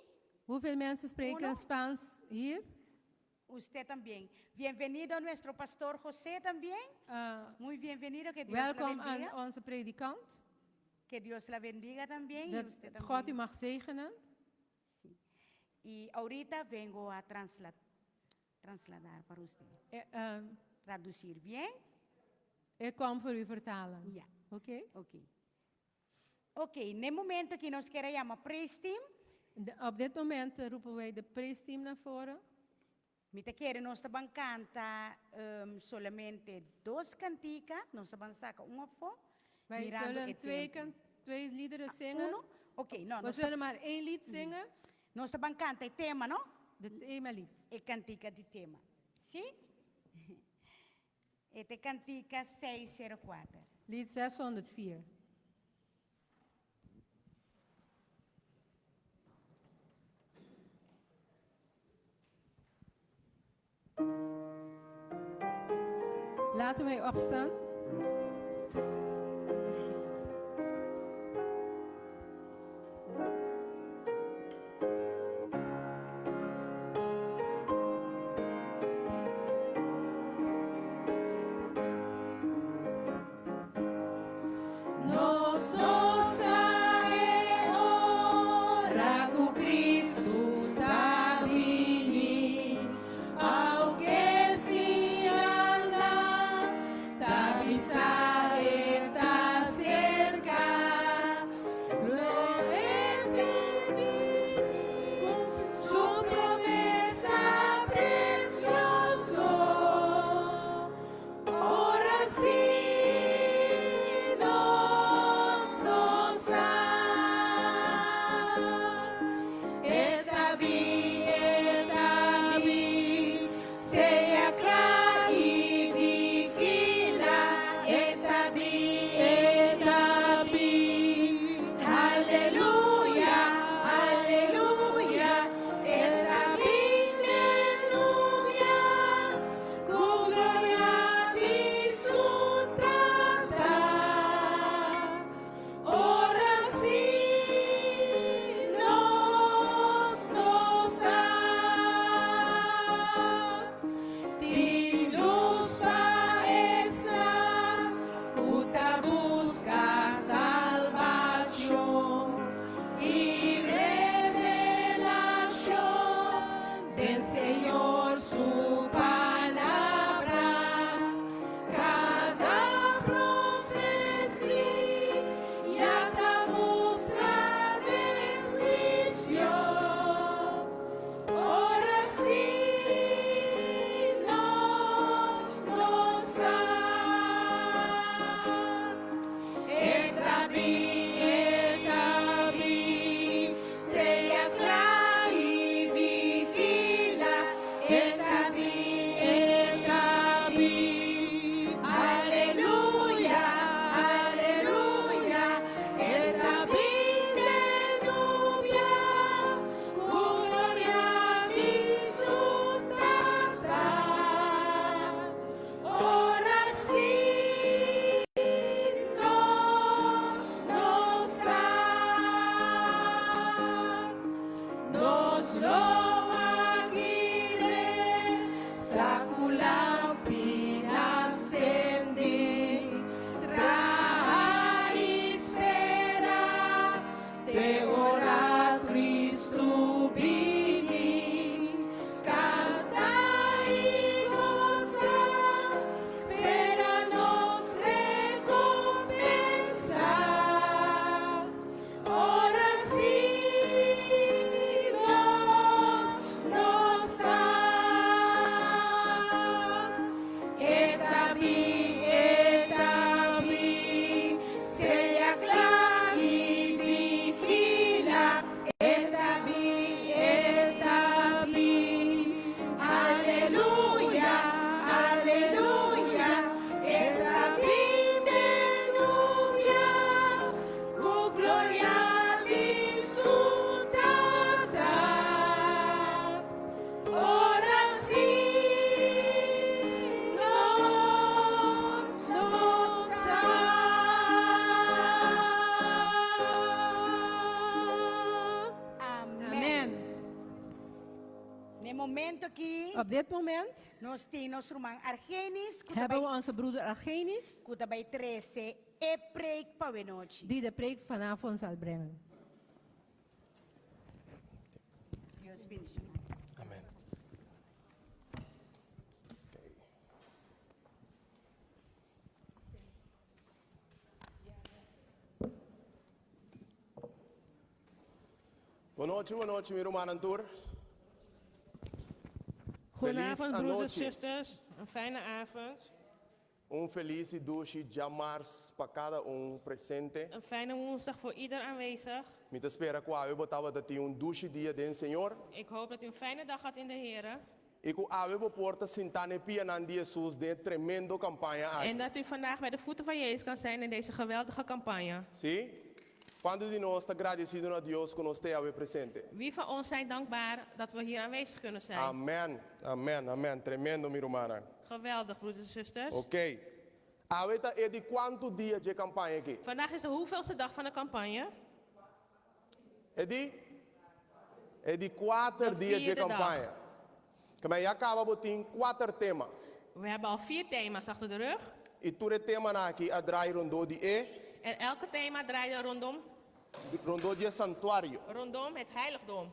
Hoeveel mensen spreken Uno. Spaans hier? Usted también. Bienvenido a nuestro pastor José también. Muy bienvenido, que Dios la Welkom bendiga. aan onze predikant. Que Dios la bendiga también. Y Dat usted God u también. mag zegenen. Sí. Y ahorita vengo a trasladar para usted. Traducir bien. Ik kwam voor u vertalen. Ja. Oké? Ok. Ok, nel momento que nós queremos praise team, Op dit moment roepen wij de praise-team naar voren. mita quer nós também canta solamente 2 canticas, nós também saca uma fo. Wij zullen twee liederen zingen. Uno? Ok, não, We zullen maar 1 lied zingen. nós também canta o tema, não? Het themalied. E cantica de tema. Sim? Este cantica 604. Lied 604. Laten wij opstaan. Tá Ne momento aqui, Op dit moment nós temos irmão Argenis, hebben we onze broeder Argenis, que bij 13 e preek para a noite. die de preek vanavond zal brengen. Deus finish. Amen. Boa noite, meu irmão Antur. Goedenavond, broers en anoche. zusters. Een fijne avond. Feliz douche jamars para cada presente. Een fijne woensdag voor ieder aanwezig. Me te espera que eu botava de ti douche dia den Senhor. Ik hoop dat u een fijne dag had in de Heer. E que a porta sintane pia nan dia Jesus de tremendo campaña. En dat u vandaag bij de voeten van Jezus kan zijn in deze geweldige campagne. Sim? Quando de nós está agradecido a Deus que nós esteja presente. Wie van ons zijn dankbaar dat we hier aanwezig kunnen zijn? Amen, amen, amen. Tremendo, minha irmã. Geweldig, broeders en zusters. Ok. Ahorita é de quanto dia de campanha aqui? Vandaag is de hoeveelste dag van de campagne? É de 4 De dias de vierde dag. campanha. Mas já acaba botin 4 temas. We hebben al 4 thema's achter de rug. E tudo tema aqui a draai rondom de En elke thema draaide rondom de santuário. rondom het heiligdom.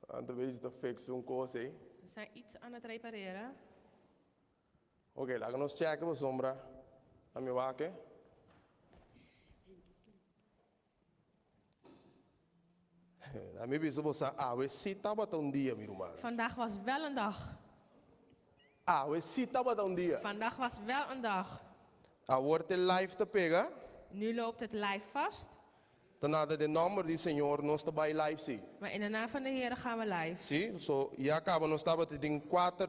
Ando vezes de fixen coisa aí. We zijn iets aan het repareren. Ok, laten we nos checken voor sombra. A mi waken. A mi bisa bosa we sita bata dia, minha irmã. Vandaag was wel een dag. We sita bata dia. Vandaag was wel een dag. Wordt de live te pega. Nu loopt het live vast. Dan hadden de nummer die Senhor nos te bij live zie. Maar in de naam van de Heer gaan we live. Zie, so ja acaba nos estava te ding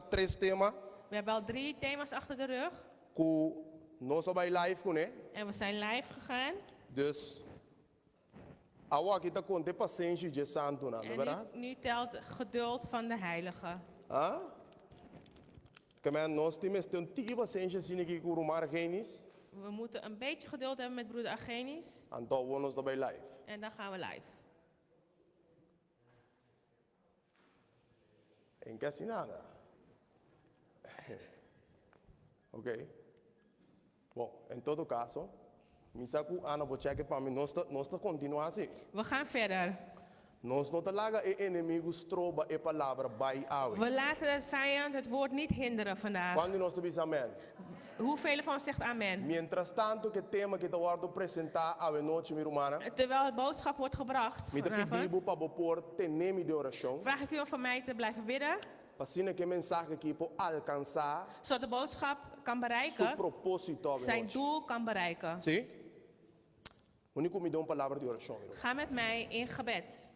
3 tema. We hebben al 3 thema's achter de rug. Ku nos bij live kune. En we zijn live gegaan. Dus awa kita conte paciência de santo na, En verdade? nu telt geduld van de heilige. Ah? Kemen nos temos een tige paciência sine que kurumar genis. We moeten een beetje geduld hebben met broeder Argenis. En dan wonen ons bij live. En dan gaan we live. En casi nada. Ok. Bom, em todo caso, misaku ana bocheque para mim nós tá continuar assim. We gaan verder. Nós não tá laga e inimigos troba e palavra by awe. We laten de vijand het woord niet hinderen vandaag. Quando nós te amen. Hoeveel van ons zegt amen? Mientras tanto que tema que te guardo apresentar a noite minha irmã. Terwijl het boodschap wordt gebracht Me te vanavond, pediu para bopor tenemi de oração. vraag ik u om voor mij te blijven bidden. Para que mensagem aqui para alcançar Zodat de boodschap kan seu bereiken, propósito zijn noite. doel kan bereiken. Sim? Único me dá uma palavra de oração. Ga met mij in gebed.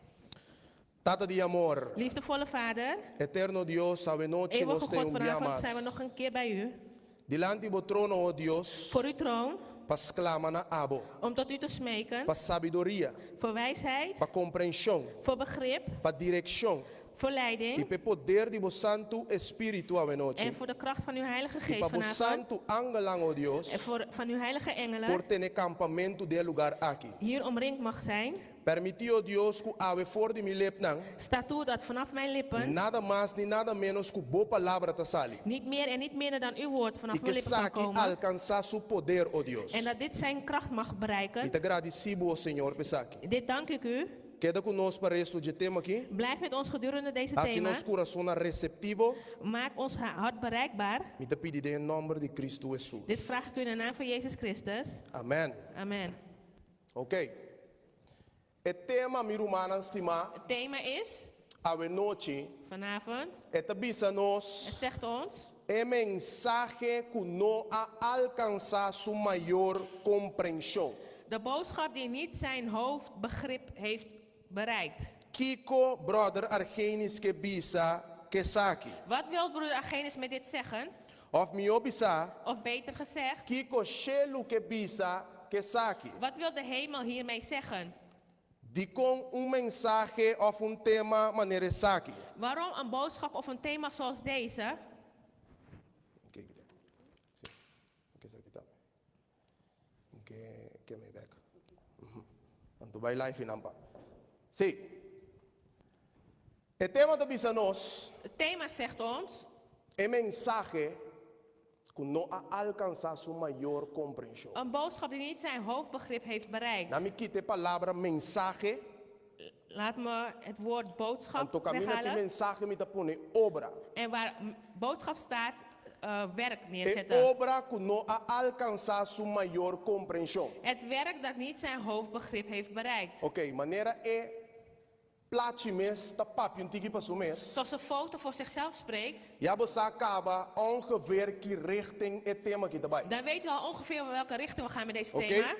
Tata de amor, Liefdevolle Vader, eterno Deus, a noite eeuwige nós God, temos vanavond zijn we diamas. nog een keer bij u. Dilante do trono, oh Deus, Voor uw troon, para clamar na abo, om tot u te smeken. para sabedoria, Voor wijsheid, para compreensão, voor begrip, para direção voor e leiding. para poder de vos Santo Espírito a noite. En voor de kracht van uw Heilige E Geest para vos vanavond. Santo angelang, oh Deus, En van uw heilige por engelen ter campamento de lugar aqui. hier omringd mag zijn. Permitiu, oh Deus, que ave for de mi lepnang, Staat toe dat vanaf mijn lippen nada mais nem nada menos que boa palavra te sali. niet meer en niet minder dan uw woord E vanaf que mijn lippen kan saque komen. alcançar seu poder, oh Deus. En dat dit zijn kracht mag E bereiken. te agradecido, oh Senhor, pesaki. Dit dank ik u. Queda conosco para o resto de tema aqui. Blijf met ons gedurende deze Assim thema. nosso coração é receptivo. Maak ons hart bereikbaar. Me te pedir em nome de Cristo Jesus. Dit vraag ik u in de naam van Jezus Christus. Amém. Amen. Ok. O tema, minha irmã, estima, Het thema is a noite, vanavond. é tabisa Het nós, zegt ons. é mensagem que não alcançar sua maior compreensão. De boodschap die niet zijn hoofdbegrip heeft bereikt. Kiko, brother, Argenis, que bisa, que saki. Wat wil broeder Argenis met dit zeggen? Of mi obisa, Of beter gezegd, Kiko, shelu, que bisa, que saki. wat wil de hemel hiermee zeggen? De com mensagem ou tema maneira saki. Waarom een boodschap of een thema zoals deze? Anto vai live nampa. Sim. El tema de bisanos, Het thema zegt ons, el mensaje que no ha alcanzado su mayor comprensión. een boodschap die niet zijn hoofdbegrip heeft bereikt. Na me quite palabra mensaje, Laat me het woord boodschap anto camina ti weghalen. mensaje me ta pone obra. En waar boodschap staat, werk E neerzetten. obra que no ha alcanzado su mayor comprensión. Het werk dat niet zijn hoofdbegrip heeft bereikt. Ok, manera plaatje mes, ta papi un tiki pa su mes. Zoals een foto voor zichzelf spreekt, Ja, we acaba ongeveer die richting het thema que daarbij. dan weten we al ongeveer welke richting we gaan met deze Ok? thema.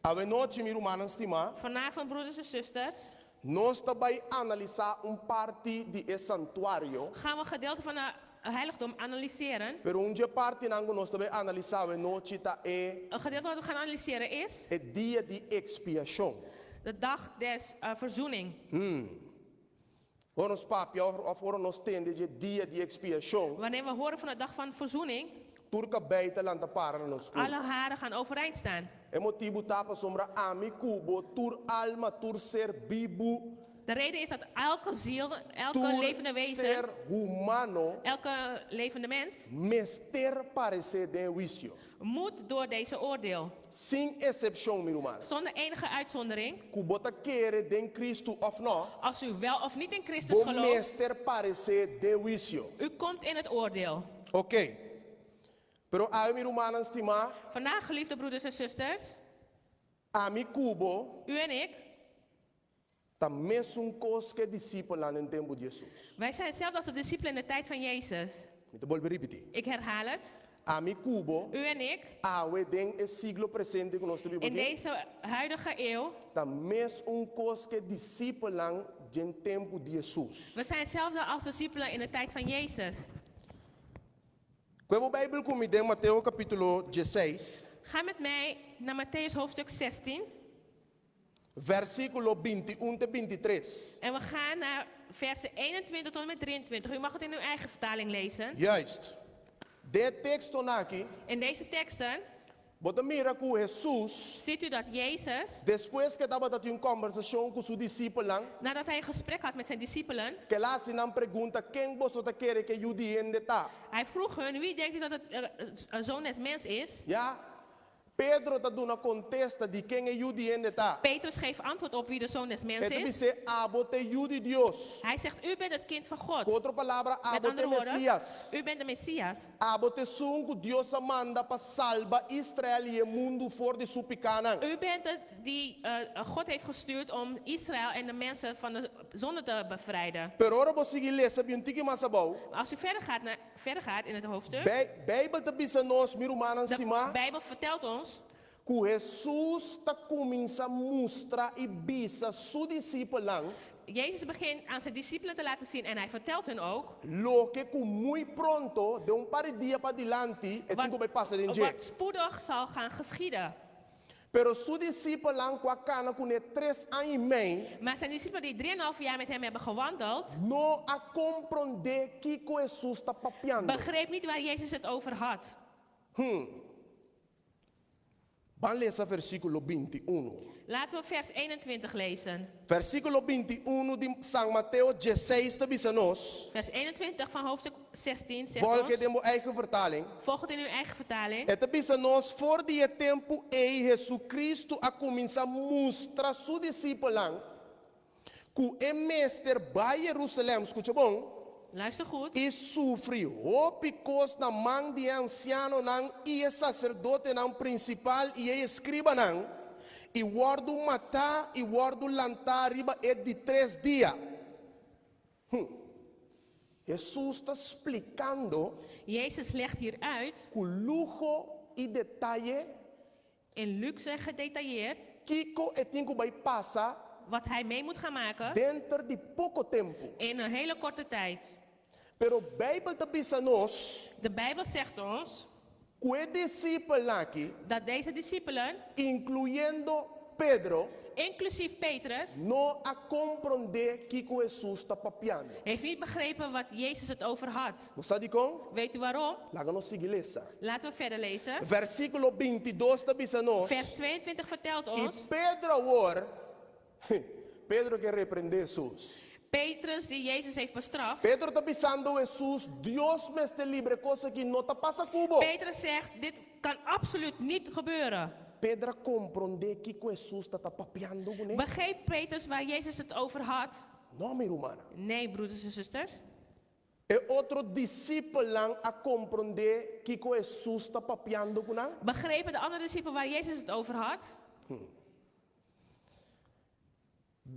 Ave noche, mi hermana estima, Vanavond, broeders en zusters, nós daarbij analisar parte de el santuario. gaan we een gedeelte van het heiligdom analyseren. Pero un parte nango nós daarbij analisar we noche ta Een gedeelte wat we gaan analyseren is het dia de expiação. de dag des verzoening. Hoor ons papi of hoor ons tende je dia de expiação. Wanneer we horen van de dag van verzoening, Turca buitenland te paren nos. alle haren gaan overeind staan. É motivo tapa sombra ami cubo, tur alma, tur ser bibu, De reden is dat elke ziel, elke tur levende wezen, ser humano, elke levende mens mester parecer de juicio. moet door deze oordeel. Sin excepção, mi irmã. Zonder enige uitzondering. Kubota querer den Cristo of no, Als u wel of niet in Christus bo gelooft, mester parecer de juicio. u komt in het oordeel. Ok. Pero a mi irmã estima, Vandaag, geliefde broeders en zusters, ami cubo, u en ik, também um cos que discípulo no tempo de Jesus. wij zijn hetzelfde als de discipelen in de tijd van Jezus. Me te volver repetir. Ik herhaal het. Ami cubo, U en ik, awe den el siglo presente que nós temos in aqui. deze huidige eeuw, Também cos que discípulo no tempo de Jesus. we zijn hetzelfde als de discipelen in de tijd van Jezus. Quando a Bíblia comigo em Mateus capítulo 16, Ga met mij naar Matthäus hoofdstuk 16 versículo 21 te 23. en we gaan naar versen 21 tot en met 23. U mag het in uw eigen vertaling lezen. Juist. De texto aqui, In deze teksten bota mira que Jesus, ziet u dat Jezus, depois que estava tendo conversação com seus discípulos, nadat hij een gesprek had met zijn discipelen, que lá se não pergunta quem você quer que eu diga tá. hij vroeg hun, wie denkt u dat het zoon des mens is? Ja? Pedro está dando uma contesta de quem é o diante tá. Petrus geeft antwoord op wie de zoon des mens Ele is. diz, abote o de Deus. Hij zegt, u bent het kind van God. Com outra palavra, Met abote andere woorden, Messias. u bent de Messias. Abote sungu Deus manda para salvar Israel e o mundo fora de sua picana. U bent het die God heeft gestuurd om Israël en de mensen van de zonde te bevrijden. Pero ora você lees bem tiki masabau. Als u verder gaat in het hoofdstuk, Bijbel te bisa nós, meu irmão, de estima, Bijbel vertelt ons que Jesus está começa a mostrar e bisa su discípulo, Jezus begint aan zijn discipelen te laten zien en hij vertelt hun ook lo que muito pronto, de par de dias para diante, é tempo vai passar de wat spoedig zal gaan geschieden. Pero su discípulo, com a cana com 3 anos e meio, Maar zijn discipelen die 3,5 jaar met hem hebben gewandeld, não a compreender que Jesus está papiando. begreep niet waar Jezus het over had. Vamos ler versículo 21. Laten we vers 21 lezen. Versículo 21 de São Mateus 16 te bisa nós. Vers 21 van hoofdstuk 16 zegt Volg ons, de mijn eigen vertaling. volg het in uw eigen vertaling. Het bisa nós, voor die tempo, Jesus Cristo a começar a mostrar seu discípulo que é mestre vai Jerusalém, escuta bom, Luister goed. e sofre hópicos na mão de anciano não, e é sacerdote não principal e é escriba não, e guarda matar e guarda lantar riba é de 3 dias. Jesus está explicando Jezus legt hier uit, com luxo e detalhe in luxe en gedetailleerd, que het tempo vai passar wat hij mee moet gaan maken dentro de pouco tempo. in een hele korte tijd. Pero Bíblia te bisa nós De Bijbel zegt ons que o discípulo aqui, dat deze discipelen, incluindo Pedro, inclusief Petrus, não a compreender que Jesus está papiando. heeft niet begrepen wat Jezus het over had. Você sabe como? Weet u waarom? Laga nos igreja. Laten we verder lezen. Versículo 22 te bisa nós. Vers 22 vertelt E ons, Pedro ora, Pedro que repreende Jesus. Petrus die Jezus heeft bestraft. Pedro está pisando Jesus, Dios me esté libre, cosa que no está pasa cubo. Petrus zegt, dit kan absoluut niet gebeuren. Pedro compreende que Jesus está papeando com ele. Begreep Petrus waar Jezus het over had? Não, minha irmã. Nee, broeders en zusters. E outro discípulo a compreender que Jesus está papeando com ele. Begrepen de andere discipelen waar Jezus het over had?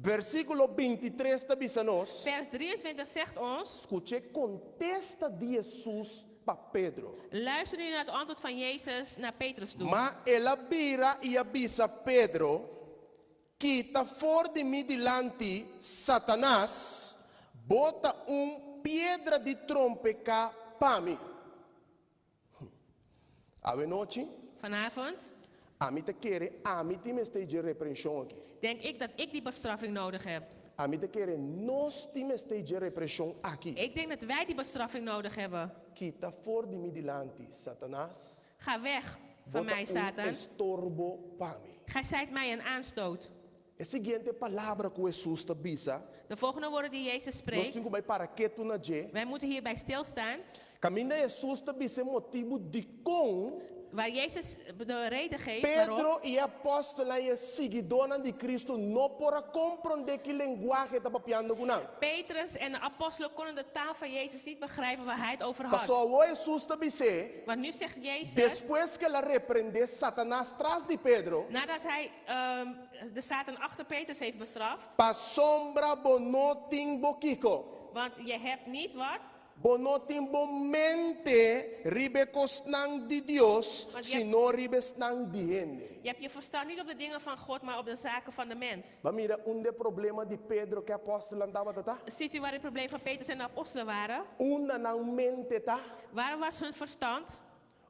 Versículo 23 está dizendo, Vers 23 zegt ons, escute, contesta de Jesus para Pedro. luister nu naar het antwoord van Jezus naar Petrus toe. Mas ela vira e avisa Pedro, quita fora de mim delante Satanás, bota pedra de trompeca para mim. Ave noite, Vanavond a mim te quer, a mim te me esteja repreensão aqui. denk ik dat ik die bestraffing nodig heb. A mim te quer, nós te me esteja repreensão aqui. Ik denk dat wij die bestraffing nodig hebben. Quita fora de mim delante Satanás, Ga weg van mij, bota Satan. estorbo para mim. Gij zijt mij een aanstoot. A seguinte palavra que Jesus te bisa, De volgende woorden die Jezus nós spreekt. temos que para que tu na je. Wij moeten hierbij stilstaan. Caminho Jesus te bisa motivo de com Waar Jezus de reden geeft waarom. Pedro e apóstolo e seguidores de Cristo não podem compreender que linguagem está papiando com nós. Petrus en de apostelen konden de taal van Jezus niet begrijpen waar hij het over had. Passou Jesus te bisa, Want nu zegt Jezus, depois que ela repreende Satanás atrás de Pedro, nadat hij de Satan achter Petrus heeft bestraft. pa sombra bonoting boquico, Want je hebt niet wat? bonoting mente ribecos nang di Dios, Want je- sino ribes nang di gente. Je hebt je verstand niet op de dingen van God, maar op de zaken van de mens. Maar mira, de problema de Pedro que apóstolo andava tata. Ziet u waar het probleem van Petrus en de apostelen waren? Una nang mente ta, Waar was hun verstand?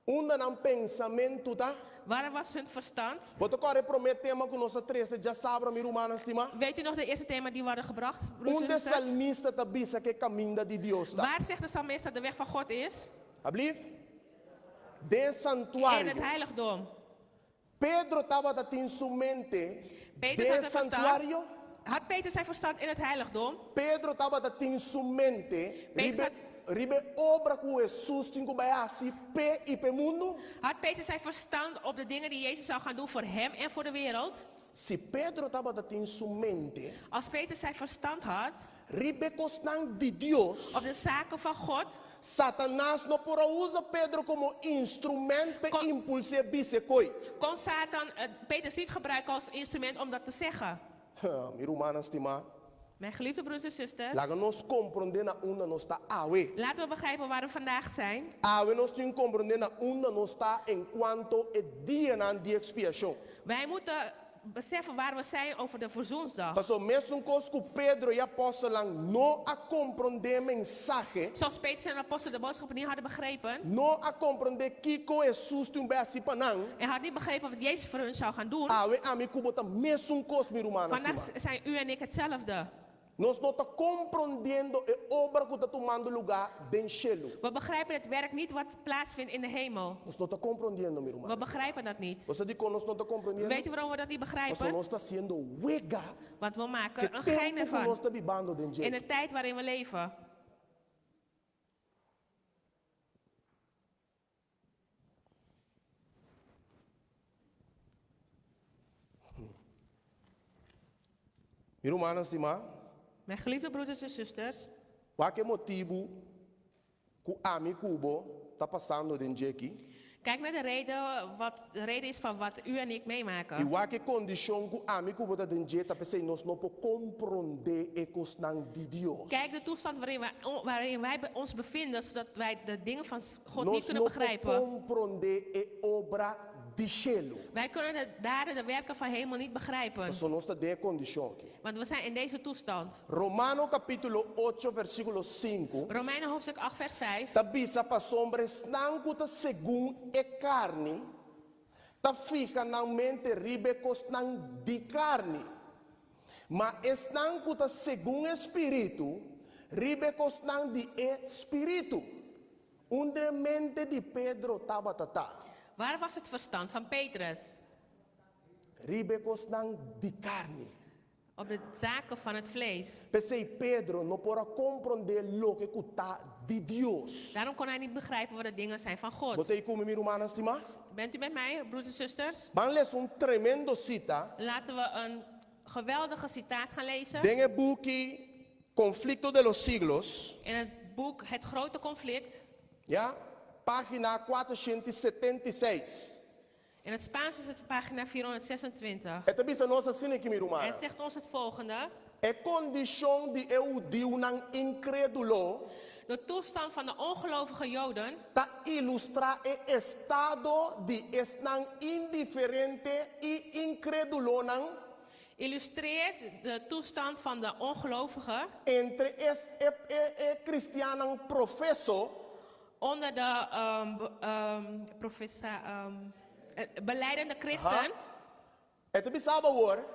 una nang pensamento ta. Waar was hun verstand? Boto corre promete tema com nossa três já sabe mi romana estima. Weet u nog de eerste thema die we hadden gebracht? broeders en De zusters? salmista ta bisa que caminha de Deus ta. Waar zegt de psalmist dat de weg van God is? Ablief? De In het santuário. heiligdom. Pedro estava ta in sua mente. Petrus had De een verstand. santuário. Had Petrus zijn verstand in het heiligdom? Pedro estava ta in sua mente. Petrus Ribe obra com Jesus tinha que assim pé e pé mundo. Had Petrus zijn verstand op de dingen die Jezus zou gaan doen voor hem en voor de wereld? Se Pedro estava ta in sua mente, Als Petrus zijn verstand had ribe costang de Deus. op de zaken van God, Satanás não pode usar Pedro como instrumento para Co- impulsar bisecoi. kon Satan Petrus niet gebruiken als instrument om dat te zeggen. Meu irmão, estima, Mijn geliefde broeders en zusters, laga nós compreender na onda nós está awe. laten we begrijpen waar we vandaag zijn. Awe nós tem compreender na onda nós está enquanto é dia na de expiação. Wij moeten beseffen waar we zijn over de verzoensdag. Passou mesmo coisa que Pedro e apóstolo não a compreender mensagem, Zoals Petrus en de apostelen de boodschap niet hadden begrepen. não a compreender que Jesus tem bem assim para não. En had niet begrepen wat Jezus voor hun zou gaan doen. Awe ame kubota mesmo coisa meu irmão, Vandaag estima. zijn u en ik hetzelfde. Nós não está compreendendo a obra que está tomando lugar dentro do cielo. We begrijpen het werk niet wat plaatsvindt in de hemel. Nós não está compreendendo, meu We irmão. begrijpen dat niet. Você diz que nós não está compreendendo? Weet u waarom we dat niet Nós begrijpen? não está sendo wega Want we que maken een gein tempo que nós ervan. está vivendo dentro In de de tijd waarin we leven. Meu irmão, estima, Mijn geliefde broeders en zusters. qual é o motivo que a mim cubo está passando dentro de aqui? Kijk naar de reden, wat de reden is van wat u en ik E meemaken. qual é a condição que a mim cubo está dentro de tá pensando nós não podemos compreender a coisa de Deus. Kijk de toestand waarin wij ons bevinden, zodat wij de dingen van God niet Nós kunnen não podemos begrijpen. compreender a obra de cielo. Wij kunnen de daden, de werken van hemel niet begrijpen. Nós não está dentro condição aqui. Want we zijn in deze toestand. Romano capítulo 8 versículo 5. Romeinen hoofdstuk 8 vers 5. Ta bisa pa sombres nangu ta según e carne, ta fija na mente ribecos nang di carne. Ma es nangu ta según espíritu, ribecos nang di espíritu. Undre mente di Pedro tabatata. Waar was het verstand van Petrus? Ribecos nang di carne. op de zaken van het vlees. Pensei Pedro não pode compreender lo que está de Deus. Daarom kon hij niet begrijpen wat de dingen zijn van God. Botei como minha irmã estima? Bent u met mij, broers en zusters? Vamos ler tremendo cita. Laten we een geweldige citaat gaan lezen. Den het boekje Conflicto de los Siglos. In het boek Het Grote Conflict. Ja, página 476. In het Spaans is het pagina 426. Het is een onze zin, minha irmã. Het zegt ons het volgende. A condição de eu não incrédulo De toestand van de ongelovige Joden ta ilustra o estado de estar indiferente e incrédulo illustreert de toestand van de ongelovigen entre cristiano professo onder de belijdende christen. Het is hoor,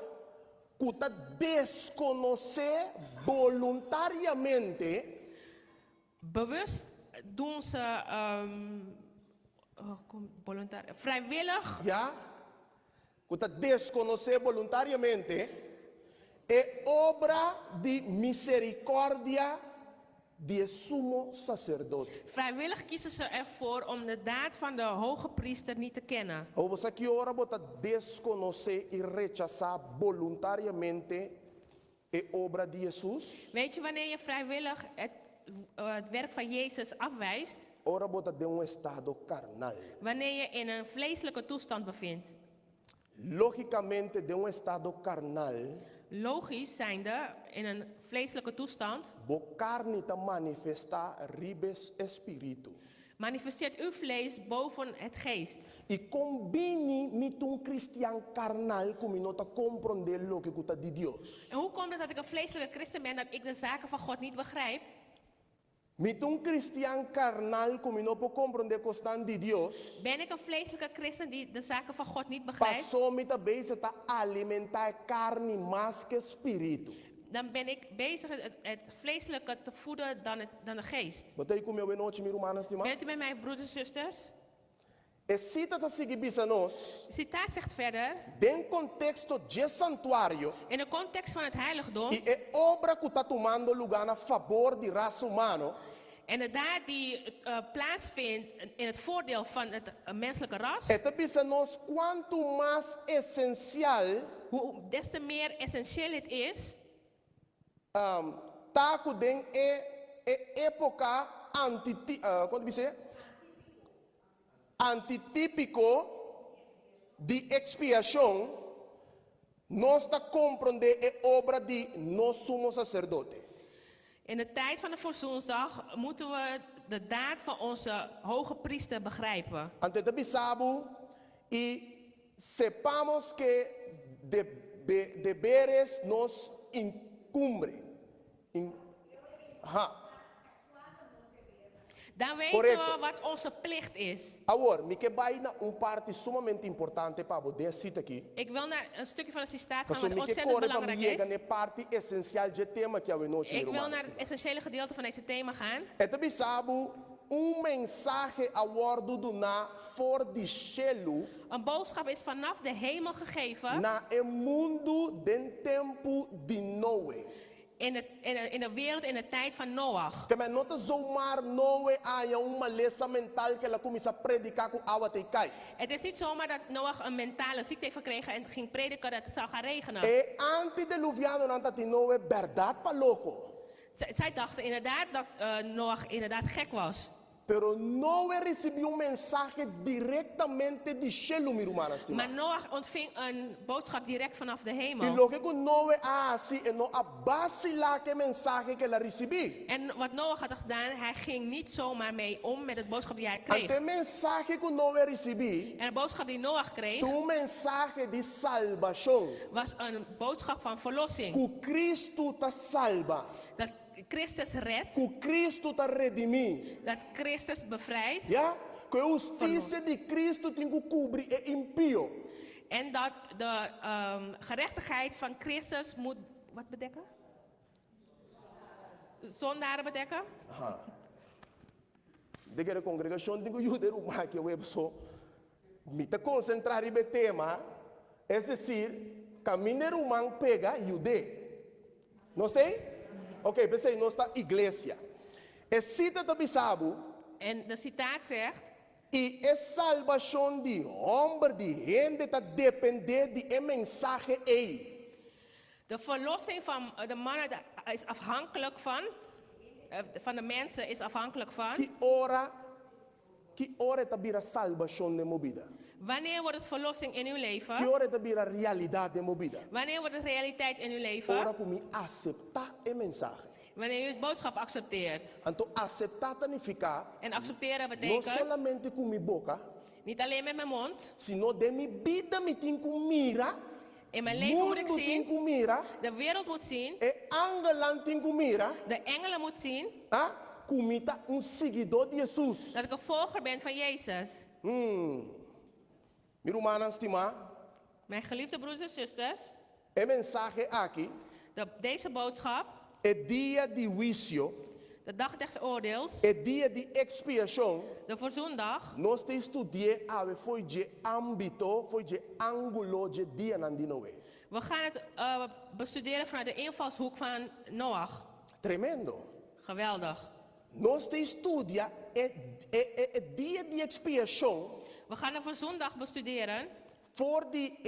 que desconocer voluntariamente Bewust doen ze vrijwillig. ja, que desconocer voluntariamente é obra de misericórdia de sumo sacerdote. Vrijwillig kiezen ze ervoor om de daad van de hoge priester niet te kennen. Você que ora bota desconocer e rechazar voluntariamente é obra de Jesus? Weet je wanneer je vrijwillig het werk van Jezus afwijst? Ora bota de estado carnal. Wanneer je in een vleeselijke toestand bevindt. Logicamente de estado carnal. Logisch zijnde in een vleeselijke toestand. Bo carne te manifesta ribes espiritu. Manifesteert uw vlees boven het geest. E combine met un cristian carnal como não te compreender lo que está de Deus. En hoe komt het dat ik een vleeselijke christen ben dat ik de zaken van God niet begrijp? Met un cristian carnal como não pode compreender que está de Deus. Ben ik een vleeselijke christen die de zaken van God niet begrijpt? Passou met a base te alimentar carne mais que espírito. Dan ben ik bezig het vleeselijke te voeden dan de geest. Botei com meu noite, minha irmã, estima. Bent u met mij, broeders en zusters? E cita te seguir bisa nós. De citaat zegt verder. Den contexto de santuário. In de context van het heiligdom. E é obra que está tomando lugar a favor de raça humana. En de daad die plaatsvindt in het voordeel van het menselijke ras. É bisa nós quanto mais essencial. Hoe des te meer essentieel het is. Taco den época antitípico de expiação, nós está compreender a obra de nós somos sacerdote. In de tijd van de verzoensdag moeten we de daad van onze hoge priester begrijpen. Ante de bisabo e sepamos que deberes nos incumbre. Dan weten we wat onze plicht is. Agora, me que vai na parte sumamente importante para poder citar aqui. Ik wil naar een stukje van de citaat gaan wat ontzettend belangrijk is. Parte essencial de tema que eu noite. Ik wil naar het essentiële gedeelte van deze thema gaan. Het is mensagem a bordo do na for de cielo. Een boodschap is vanaf de hemel gegeven. Na el mundo den tempo de Noé. In de wereld in de tijd van Noach. Que men nota zomaar Noé aya uma lesa mental que ela começa a predicar com água te cai. Het is niet zomaar dat Noach een mentale ziekte heeft gekregen en ging prediken dat het zou gaan regenen. E antediluviano nanta te Noé verdade pa loco. Zij dachten inderdaad dat Noach inderdaad gek was. Pero Noé recibió un mensaje directamente de cielo, mi hermana. Maar Noach ontving een boodschap direct vanaf de hemel. Y lo que Noé hace es no vacilar que mensaje que la recibí. En wat Noach had gedaan, hij ging niet zomaar mee om met het boodschap die hij kreeg. Ante mensaje que Noé recibí. En de boodschap die Noach kreeg. Un mensaje de salvación. Was een boodschap van verlossing. Que Cristo te salva. Dat Christus redt. Que Cristo te redimir. Dat Christus bevrijdt. Ja? Que a justiça de Cristo tem que cobrir é impio. En dat de gerechtigheid van Christus moet wat bedekken? Zondaren bedekken. Aha. De congregação tem que ajudar o mais que eu sou. Me te concentrar em tema, é decir, caminero man pega jude. Não sei? Ok, pensei, não está igreja. É cita do bisabo. En de citaat zegt, E é salvação de homem, de gente, está depender de mensagem aí. de verlossing van de mannen is afhankelijk van de mensen is afhankelijk van. Que hora está vira salvação de minha vida? Wanneer wordt het verlossing in uw Que leven? hora está vira realidade de minha vida? Wanneer wordt het realiteit in uw Hora leven? que me aceitar a mensagem. Wanneer u het boodschap accepteert. Então aceitar significa En accepteren não betekent somente com minha boca, niet alleen met mijn mond. sino de minha vida me tem que mira, In mijn leven moet ik mundo tem zien. que mira, De wereld moet zien. e angelan tem que mira, De engelen moet zien. comita seguidor de Jesus. Dat ik een volger ben van Jezus. Meu irmão estima, Mijn geliefde broers en zusters. a mensagem aqui Deze boodschap. é dia de juízo, De dag des oordeels. é dia de expiação. De verzoendag. Nós te estudei a foi de âmbito, foi de ângulo de dia nandinoe. We gaan het bestuderen vanuit de invalshoek van Noach. Tremendo. Geweldig. Nós te estudia é dia de expiação We gaan de verzoendag bestuderen voor die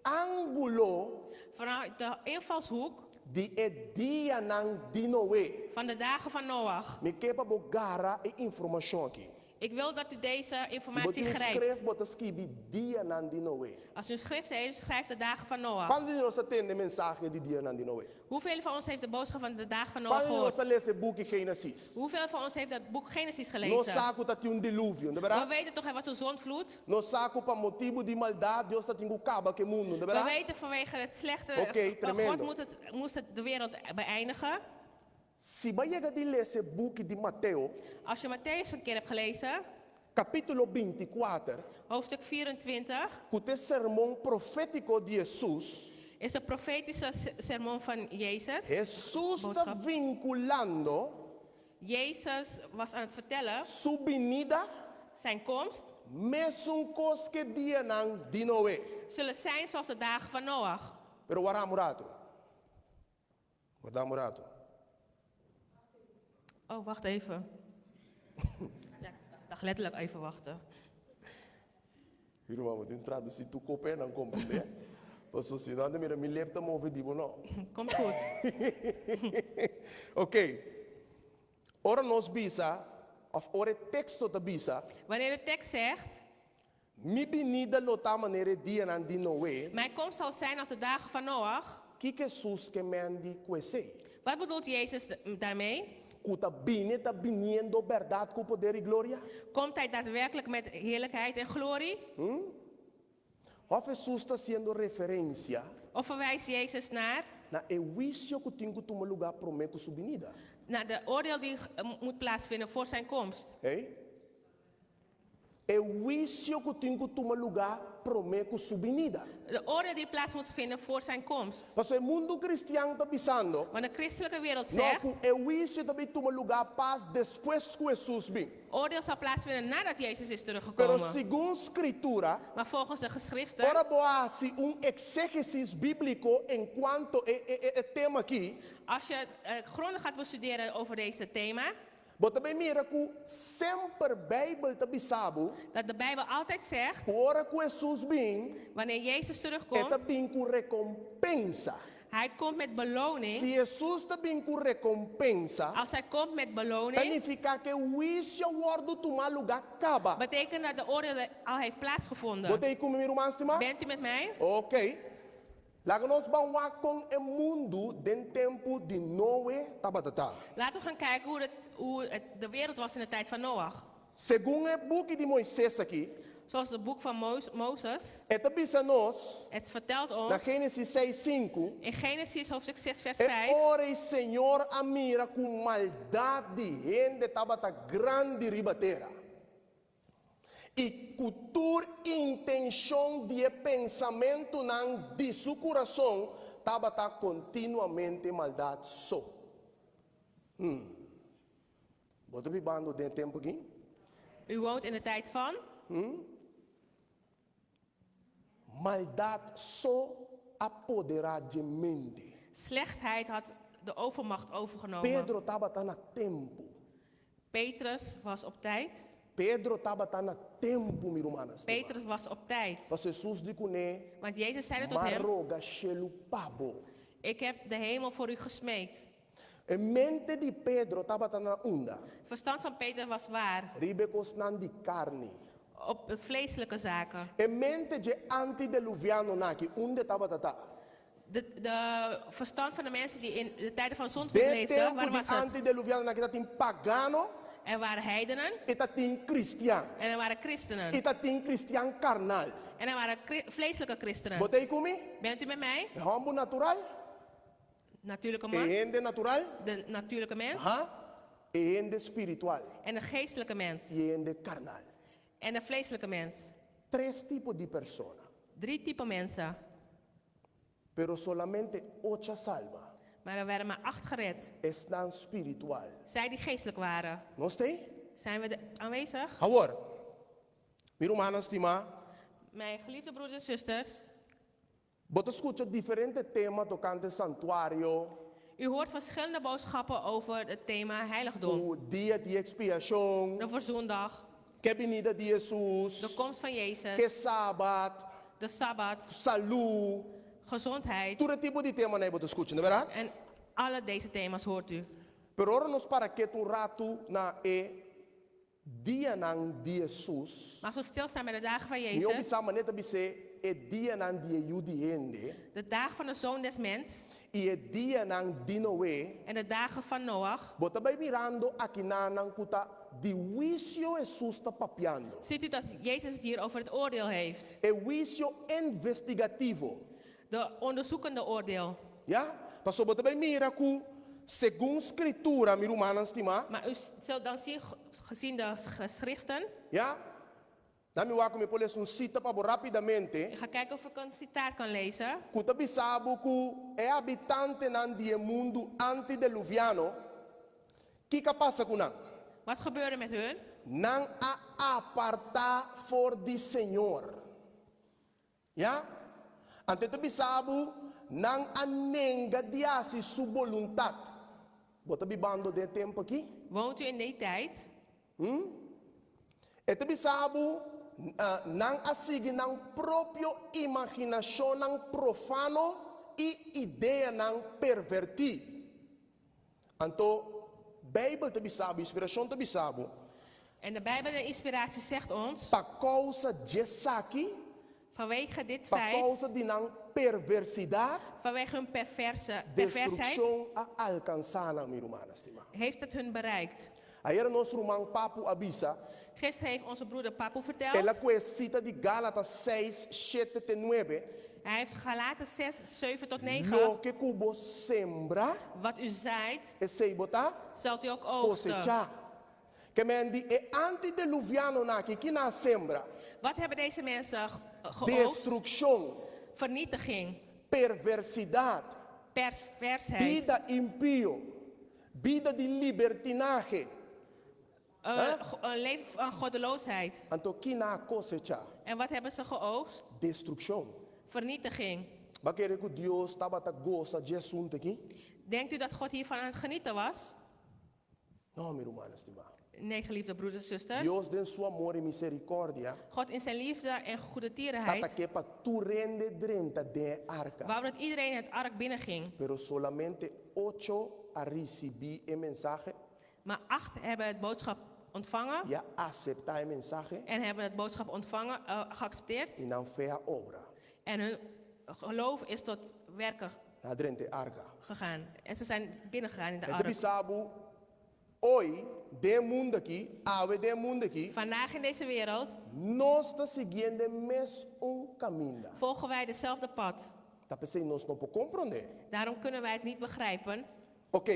ângulo vanuit de invalshoek de dia nandinoe. van de dagen van Noach. Me quepa bogara e informação aqui. Ik wil dat u deze Se informatie você grijpt. escreve, bota escrever dia nandinoe. Als u een schrift heeft, schrijf de dagen van Noach. Quando nós atende mensagem de dia nandinoe? Hoeveel van ons heeft de boodschap van de dagen van Noach Quando nós gehoord? lê esse boek Gênesis? Hoeveel van ons heeft het boek Genesis Nós gelezen? saco tá tinha dilúvio, não é We verdade? weten toch, er was een zondvloed? Nós saco para motivo de maldade, Deus tá tinha acaba que mundo, não é We verdade? weten vanwege het slechte Oké, van tremendo. God moest het de wereld beëindigen. Se vai chegar de ler esse boek de Mateus, Als je Matthäus een keer hebt gelezen, capítulo 24, hoofdstuk 24, que o sermão profético de Jesus, is de profetische sermon van Jezus. Jesus está Boodschap. vinculando Jezus was aan het vertellen sua venida, zijn komst mesmo coisa que dia não de Noé. zullen zijn zoals de dagen van Noach. Pero guardamos rato. Guardamos rato. Oh, wacht even. Ja, ik dacht letterlijk even wachten. Irmão, tem traduzir tu copé não compreender. Passou se não, mira, me leva a mover de não. Komt goed. Ok. Ora nós bisa, of ora texto da bisa, Wanneer de tekst zegt, mi venida lota maneira dia nan di Noé, mijn komst zal zijn als de dagen van Noach. que Jesus que mendi conhece. Wat bedoelt Jezus daarmee? Kuta bine ta biniendo verdade com poder e glória. Komt hij daadwerkelijk met heerlijkheid en glorie? Of Jesus está sendo referência Of verwijst Jezus naar na juízo que tem que tomar lugar para com sua venida. de oordeel die moet plaatsvinden voor zijn komst? Hey? Juízo que tem que tomar lugar para com sua venida. De oordeel die plaats moet vinden voor zijn komst. Mas o mundo cristiano está pensando, Want de christelijke wereld não, zegt, que o juízo também toma lugar paz depois que Jesus vem. oordeel zal plaatsvinden nadat Jezus is Pero teruggekomen. segundo escritura, Maar volgens de geschriften, ora boa se exégesis bíblico enquanto tema aqui, als je grondig gaat bestuderen over deze thema, mas também mira que sempre Bíblia está bisabo, dat de Bijbel altijd zegt, ora que Jesus vem, wanneer Jezus é terugkomt, também com recompensa. hij komt met beloning. Se Jesus também com recompensa, Als hij komt met beloning, significa que o juízo guardo tomar lugar acaba. betekent dat de oordeel al heeft plaatsgevonden. Botei com meu irmão, estima? Bent u met mij? Ok. Lá nós vamos com o mundo do tempo de Noé, tabatata. Laten we gaan kijken hoe de wereld was in de tijd van Noach. Segundo o book de Moisés aqui, Zoals het boek van Mozes, avisa nós, het vertelt na ons, Gênesis 6:5, in Genesis hoofdstuk 6 vers é 5, hora o Senhor a mira com maldade de gente tabata grande ribateira. E cultura intenção de pensamento não de seu coração tabata continuamente maldade só. Bota bibando de tempo aqui? u woont in de tijd van, Maldade só apoderar de mente. Slechtheid had de overmacht overgenomen. Pedro estava na tempo. Petrus was op tijd. Pedro estava na tempo, minha irmã. Petrus was op tijd. Mas Jesus disse né, Want Jezus zei tot hem, maroga shelu pabo. ik heb de hemel voor u gesmeekt. A mente de Pedro estava na onda. Het verstand van Peter was waar. Ribecos nan di carne. Op vleeselijke zaken. A mente de antediluviano naki, onde estava tata. De verstand van de mensen die in de tijden van zondvloed De leefden, tempo waar de was het? antediluviano naki dat in pagano, Er waren heidenen e dat in Christian. en er waren christenen. E dat in Christian carnal. En er waren vleeselijke christenen. Botei comigo? Bent u met mij? Hambo natural, Natuurlijke e man, ende natural, de natuurlijke mens e ende spiritual, en de geestelijke mens e ende carnal. en de vleeselijke mens. 3 tipos de personas, 3 typen mensen, pero solamente 8 salva. maar er werden maar 8 gered. Están espiritual. Zij die geestelijk waren. Não sei? Zijn we aanwezig? Agora, meu irmão, estima, Mijn geliefde broeders en zusters, você escuta diferentes temas tocante santuário, u hoort verschillende boodschappen over het thema heiligdom. o dia de expiação, De verzoendag, que a venida de Jesus, de komst van que Jezus, sábado, de Sabbat, saúde, gezondheid. todo tipo de tema você escuta, não é verdade? En alle deze thema's hoort u. Pero ora nos para que um rato na dia nan de Jesus, Maar als we stilstaan bij de dagen van mi Jezus, obisa maneta bise dia nan de Judiende, de dagen van de Zoon des Mens e dia nan de Noé, en de dagen van Noach, bota vai mirando aqui nan kuta de juicio Jesus está papiando. ziet u dat Jezus het hier over het oordeel heeft. É juicio investigativo. De onderzoekende oordeel. Ja? Pastor, bota vai mira ku segundo escritura, mi humana estima, Maar u zult dan zien, gezien de geschriften, ja? Dami wa me poles un cita para rapidamente. ik ga kijken of ik een citaat kan lezen. Kuta bisabu ku é habitante nan die mundo antediluviano. Kika passa kunang? Wat gebeurde met hun? Não a apartar for de Senhor. Ja? Ante te bisabu, não a nenga diasi su voluntad. Bota bibando de tempo aqui? Woont u in die tijd? E te bisabu, não a seguir não próprio imaginação não profano e ideia não perverti. Então, Bijbel te bisabu, inspiração te bisabu. En de Bijbel en inspiratie zegt ons, Pa causa de saki, vanwege dit pa feit, causa de não perversidade, vanwege hun perversheid, destruição a alcançar na minha irmã, estima. heeft het hun bereikt. Ayer nosso irmão Papo avisa, Gisteren heeft onze broeder Papu ela verteld, conhecida de Gálatas 6, 7 e 9, hij heeft Galaten 6, 7 tot 9, lo que cubo sembra, wat u zaait, e sei botar, zult u ook oogsten. cosechar. Que men di e antediluviano na que na sembra, Wat hebben deze mensen geoogst? destruição, Vernietiging, perversidade, perversheid, vida impio, vida de libertinagem. een leven van goddeloosheid. Então, que na cosecha, En wat hebben ze geoogst? destruição. Vernietiging. Vai querer que Deus estava a gosta de assunto aqui? Denkt u dat God hiervan aan het genieten was? Não, meu irmão, estima. Nee, geliefde broeders en zusters. Deus tem sua amor e misericórdia. God in zijn liefde en goede Tata tierenheid que para tu rende drenta de arca. wou dat iedereen het ark binnenging. Pero solamente 8 a receber a mensagem Maar 8 hebben het boodschap ontvangen e a aceitar a mensagem en hebben het boodschap ontvangen, geaccepteerd. e não fez a obra. En hun geloof is tot werken Na drenta arca. gegaan. En ze zijn binnengegaan in de Então, ark. sabe, hoje, de mundo aqui, ave de mundo aqui, Vandaag in deze wereld nós está seguindo mes caminho. volgen wij dezelfde pad. Tá pensando, nós não podemos compreender. Daarom kunnen wij het niet begrijpen. Ok,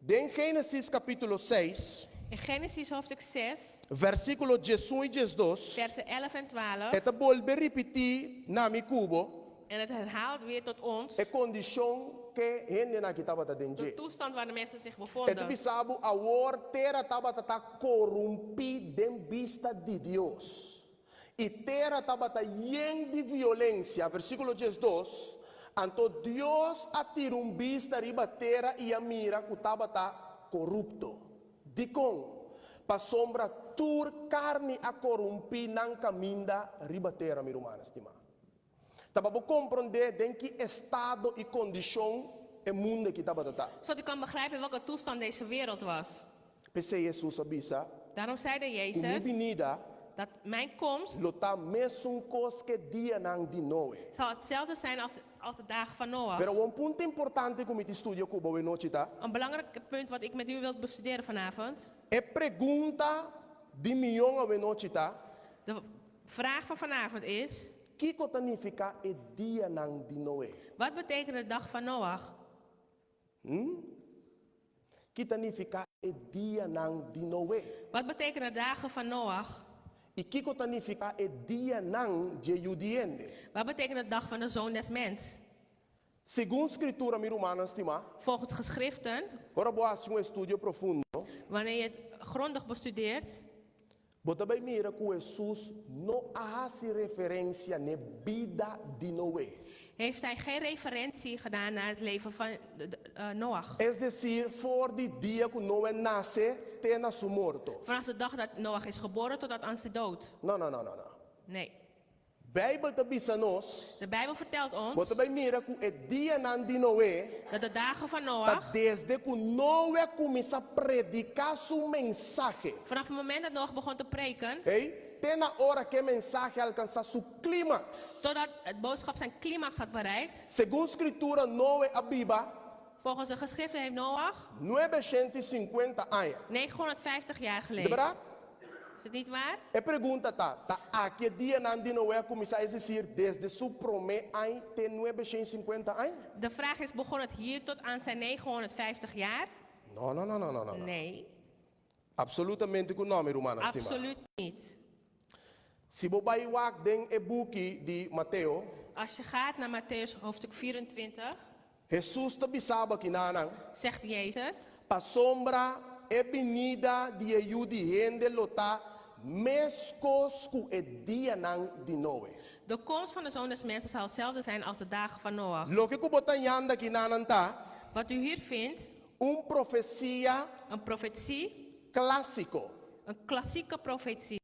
em Gênesis capítulo 6, In Genesis hoofdstuk 6, versículo 11 e 12, versen 11 en 12. esta volve repetir na mi cubo, En het herhaalt weer tot ons a condição que gente na que estava de dentro. toestand waar de mensen zich Este bevonden. bisabo, a terra estava corrompida em vista de Deus. E terra estava cheia de violência. Versículo 12. Anto Dios atirumbista riba terra e a mira kutabata corrupto. Dikong, pa sombra tur carne a corrompi nan caminda riba terra mi romana stima. Tababo compreender den que estado e condição e mundo que tabata. Zodat u kan begrijpen welke toestand deze wereld was. Pese Jesus abisa, Daarom zeide umi Jezus venida, dat mijn komst lota mesum cos que dia nang di noe. zal hetzelfde zijn als de dagen van Noach. Pero un punto importante como te estudio cubo we nochita, Een belangrijk punt wat ik met u wil bestuderen vanavond. e pergunta di milhão we nochita, De vraag van vanavond is, que significa e dia nang di noe? wat betekent de dag van Noach? Que significa e dia nang di noe? Wat betekenen de dagen van Noach? E que significa e dia nang de judiende? Wat betekent de dag van de Zoon des Mens? Segundo escritura mi romana estima, Volgens geschriften, ora boa um estudio profundo, wanneer je het grondig bestudeert, bota bem mira que Jesus não hace referência na vida de Noé. heeft hij geen referentie gedaan naar het leven van Noach. Es decir, voor die dia que Noé nasce, tena su morto. Vanaf de dag dat Noach is geboren tot aan zijn dood. No. Nee. Bijbel te bisa nos, De Bijbel vertelt ons bota bem mira que e dia nan di Noé, dat de dagen van tá Noach, desde que Noé começa a predicar su mensaje. vanaf het moment dat Noach begon te preken, Hey, tena hora que mensaje alcança su clímax. totdat het boodschap zijn climax had bereikt. Segundo escritura, Noé abiba Volgens de geschriften heeft Noach 950 anos. 950 jaar De geleden. verdade? Is het niet waar? E pergunta tá aqui dia nan di Noé começar a existir desde su primeiro ano até 950 anos? De vraag is, begon het hier tot aan zijn 950 jaar? No. Nee, Absolutamente com nome romano, estima. absoluut niet. Se você vai wak den e book de Mateo, Als je gaat naar Mattheüs hoofdstuk 24, Jesus te bisaba kinanang, zegt Jezus, pa sombra e venida de Judiende lota mescos cu e dia nang di Noé. de komst van de Zoon des Mensen zal hetzelfde zijn als de dagen van Noach. Lo que kubotan yanda kinanang ta, Wat u hier vindt, profecia een profetie, clássico. een klassieke profetie.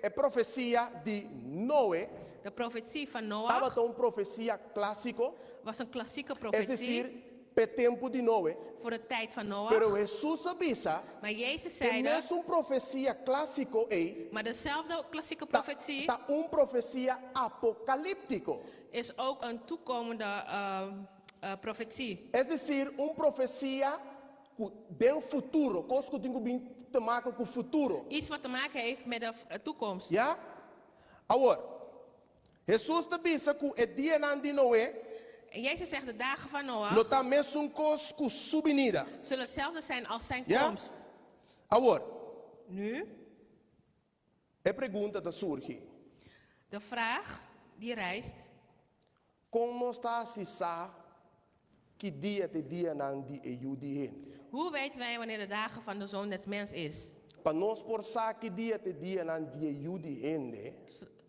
E profecia de Noé, De profetie van estava Noach tão profecia clássico, was een klassieke es profetie decir, pe tempo de Noé. voor de tijd van Pero Noach. Jesus avisa Maar Jezus que zeide, mesmo profecia clássico maar dezelfde klassieke profetie tá profecia apocalíptico. is ook een toekomende profetie. Es decir, profecia del futuro, coisa que tem te maken com o futuro. Iets wat te maken heeft met de toekomst. Ja? Agora, Jesus te avisa que o dia nan de Noé, En Jezus zegt, de dagen van Noach não tá mesmo coisa com sua venida. zullen hetzelfde zijn als zijn Ja? komst. Agora, Nu, a pergunta te surge. de vraag die rijst, Como está se sa que dia te dia nan de Judiende? hoe weten wij wanneer de dagen van de Zoon des Mens is? Para nós por sa que dia te dia nan de Judiende,